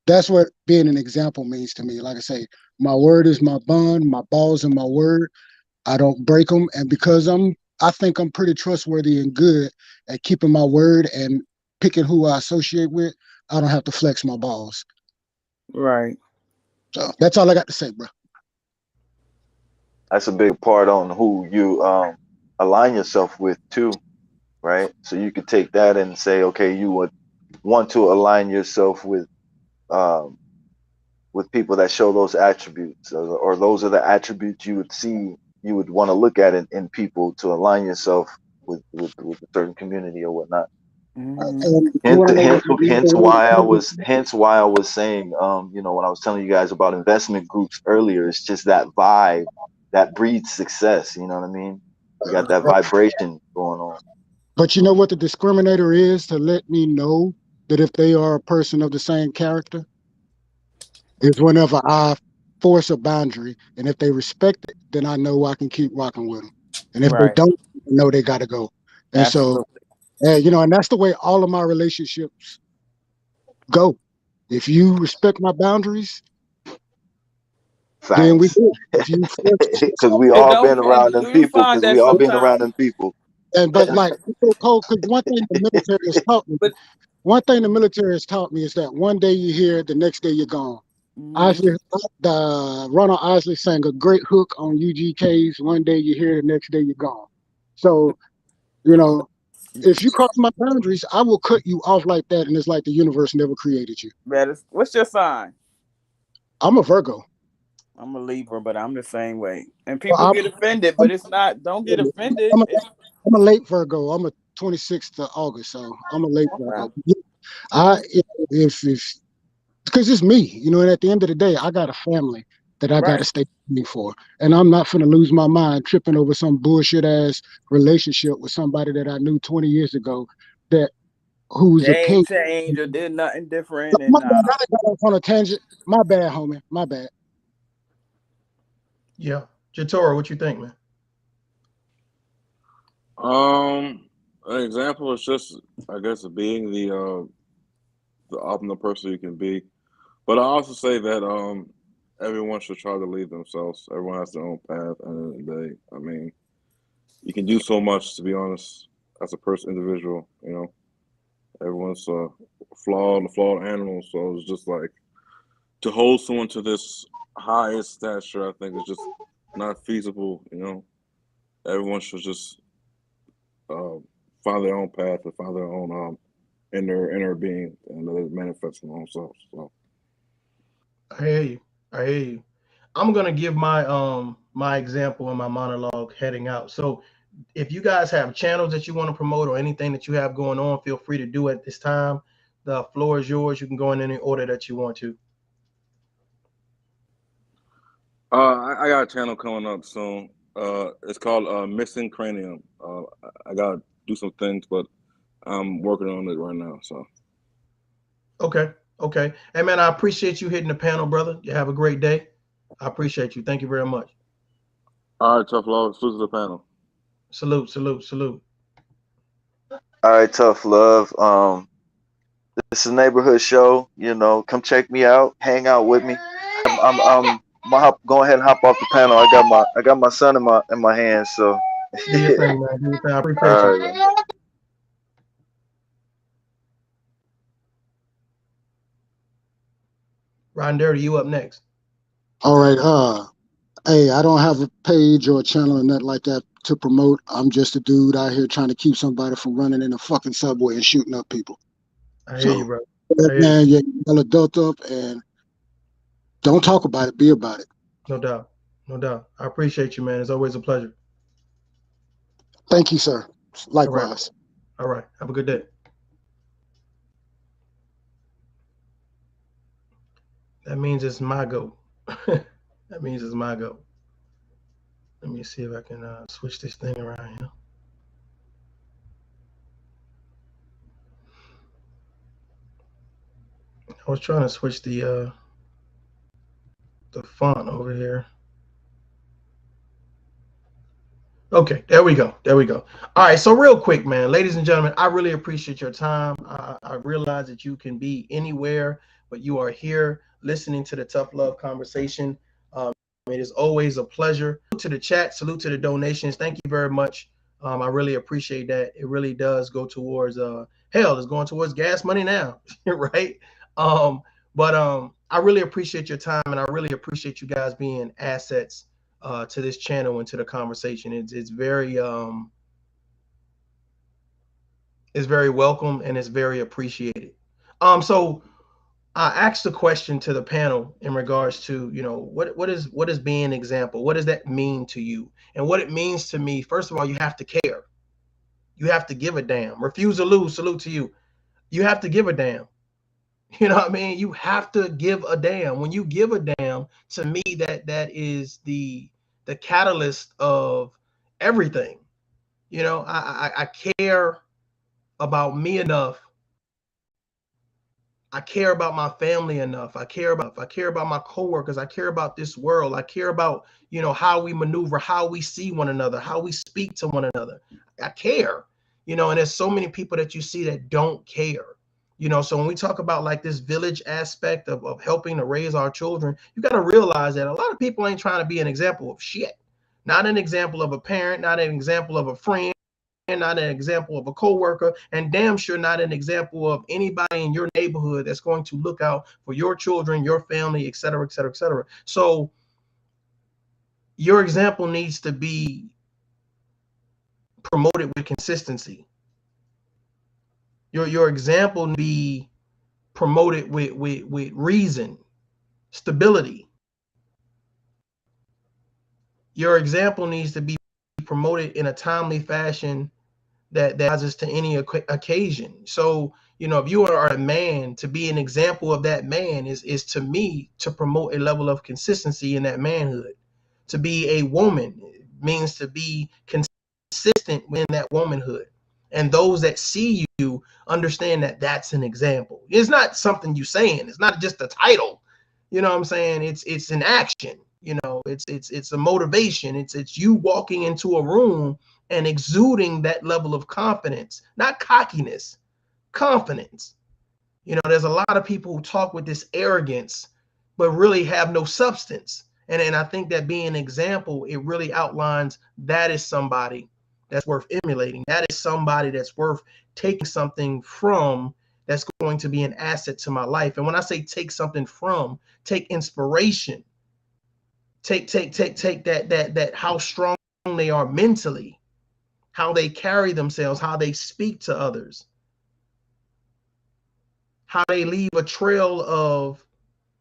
that's what being an example means to me. Like I say, my word is my bond, my balls and my word. I don't break them, and because I think I'm pretty trustworthy and good at keeping my word and picking who I associate with. I don't have to flex my balls. Right. So that's all I got to say, bro. That's a big part on who you align yourself with too, right? So you could take that and say, okay, you would want to align yourself um, with people that show those attributes, or those are the attributes you would want to look at in people to align yourself with a certain community or whatnot. hmm And you Hence, want to know what hence, my hence number one why I is? was, saying, when I was telling you guys about investment groups earlier, it's just that vibe that breeds success. You know what I mean? You got that vibration going on. But you know what the discriminator is to let me know that if they are a person of the same character is whenever I force a boundary, and if they respect it, then I know I can keep rocking with them. And if they Right. don't, I know they got to go. And so, Absolutely. and that's the way all of my relationships go. If you respect my boundaries, then we Facts. do. If you force Because we And all don't been and around them do you people. find Because we that all been sometimes, around them people. but like it's so cold, because but one thing the military has taught me is that one day you're here, the next day you're gone. mhm, Isley, Ronald Isley sang a great hook on UGK's "One Day You're Here, the Next Day You're Gone." So you know, if you cross my boundaries, I will cut you off like that, and it's like the universe never created you. what's your sign? I'm a Virgo. I'm a Libra, but I'm the same way. And Well, people get offended, but it's not. Don't get offended. I'm a, It's I'm a late Virgo. I'm a 26th of August, so I'm a late okay. Virgo. I if because it's me, and at the end of the day, I got a family that I got to Right. stay me for, and I'm not finna lose my mind tripping over some bullshit ass relationship with somebody that I knew 20 years ago that whose They ain't opinion. changed or did nothing different, My and bad, I done got off on a tangent. My bad, homie. My bad. Yeah. Jatora, what you think, man? An example is just, I guess, being the optimal person you can be. But I also say that everyone should try to lead themselves. Everyone has their own path. At the end of the day, I mean, you can do so much, to be honest, as a person, individual. Everyone's flawed animals. So it's just like, to hold someone to this highest stature, I think, is just not feasible. Everyone should just uh, find their own path and find their own inner being, and let it manifest in themselves. So I hear you. I hear you. I'm gonna give my example and my monologue heading out. So if you guys have channels that you want to promote or anything that you have going on, feel free to do it at this time. The floor is yours. You can go in any order that you want to. I got a channel coming up soon. It's called Missing Cranium. I gotta do some things, but I'm working on it right now. So Okay. Okay. Hey man, I appreciate you hitting the panel, brother. You have a great day. I appreciate you. Thank you very much. all right, tough love. Salute to the panel. Salute, salute, salute. All right, tough love. This is a neighborhood show. You know, come check me out, hang out with me. I'm gonna go ahead and hop off the panel. I got my son in my hands. So, Do your thing, man. Do your thing. I appreciate all you. right, man. Ron Dirty, you up next. All right. Hey, I don't have a page or a channel or nothing like that to promote. I'm just a dude out here trying to keep somebody from running in a fucking subway and shooting up people. I hear you, So, bro. I hear you. man, you yell adult up and don't talk about it. Be about it. No doubt. No doubt. I appreciate you, man. It's always a pleasure. Thank you, sir. All right. Likewise. All right. Have a good day. That means it's my go. That means it's my go. Let me see if I can switch this thing around here. I was trying to switch the font over here. Okay, there we go. There we go. All right, so real quick, man, ladies and gentlemen, I really appreciate your time. I realize that you can be anywhere, but you are here listening to the Tough Love conversation. It is always a pleasure. Salute to the chat, salute to the donations. Thank you very much. I really appreciate that. It really does go towards hell, it's going towards gas money now, right? But I really appreciate your time, and I really appreciate you guys being assets to this channel and to the conversation. It's very welcome and it's very appreciated. So I asked a question to the panel in regards to, you know, what is being an example? What does that mean to you? And what it means to me, first of all, you have to care. You have to give a damn. Refuse or lose, salute to you. You have to give a damn. You know what I mean? You have to give a damn. When you give a damn, to me, that is the catalyst of everything. You know, I care about me enough. I care about my family enough. I care about my coworkers. I care about this world. I care about, you know, how we maneuver, how we see one another, how we speak to one another. I care, you know, and there's so many people that you see that don't care. You know, so when we talk about like this village aspect of helping to raise our children, you got to realize that a lot of people ain't trying to be an example of shit. Not an example of a parent, not an example of a friend, not an example of a coworker, and damn sure not an example of anybody in your neighborhood that's going to look out for your children, your family, et cetera, et cetera, et cetera. So your example needs to be promoted with consistency. Your example needs to be promoted with reason, stability. Your example needs to be promoted in a timely fashion that rises to any occasion. So, you know, if you are a man, to be an example of that man is to me to promote a level of consistency in that manhood. To be a woman means to be consistent in that womanhood. And those that see you understand that that's an example. It's not something you saying. It's not just a title. You know what I'm saying? It's an action. You know, it's a motivation. It's you walking into a room and exuding that level of confidence, not cockiness, confidence. You know, there's a lot of people who talk with this arrogance, but really have no substance. And I think that being an example, it really outlines that is somebody that's worth emulating. That is somebody that's worth taking something from, that's going to be an asset to my life. And when I say take something from, take inspiration, take that how strong they are mentally, how they carry themselves, how they speak to others, how they leave a trail of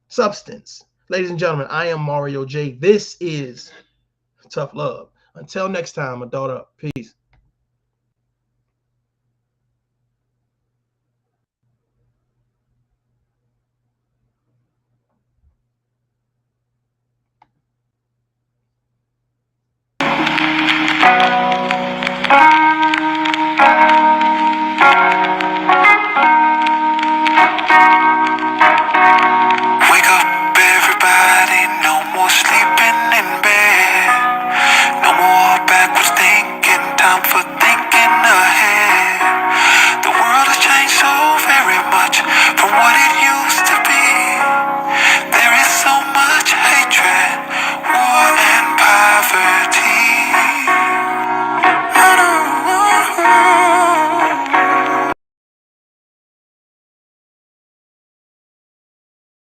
substance. Ladies and gentlemen, I am Mario J. This is Tough Love. Until next time, adult up. Peace.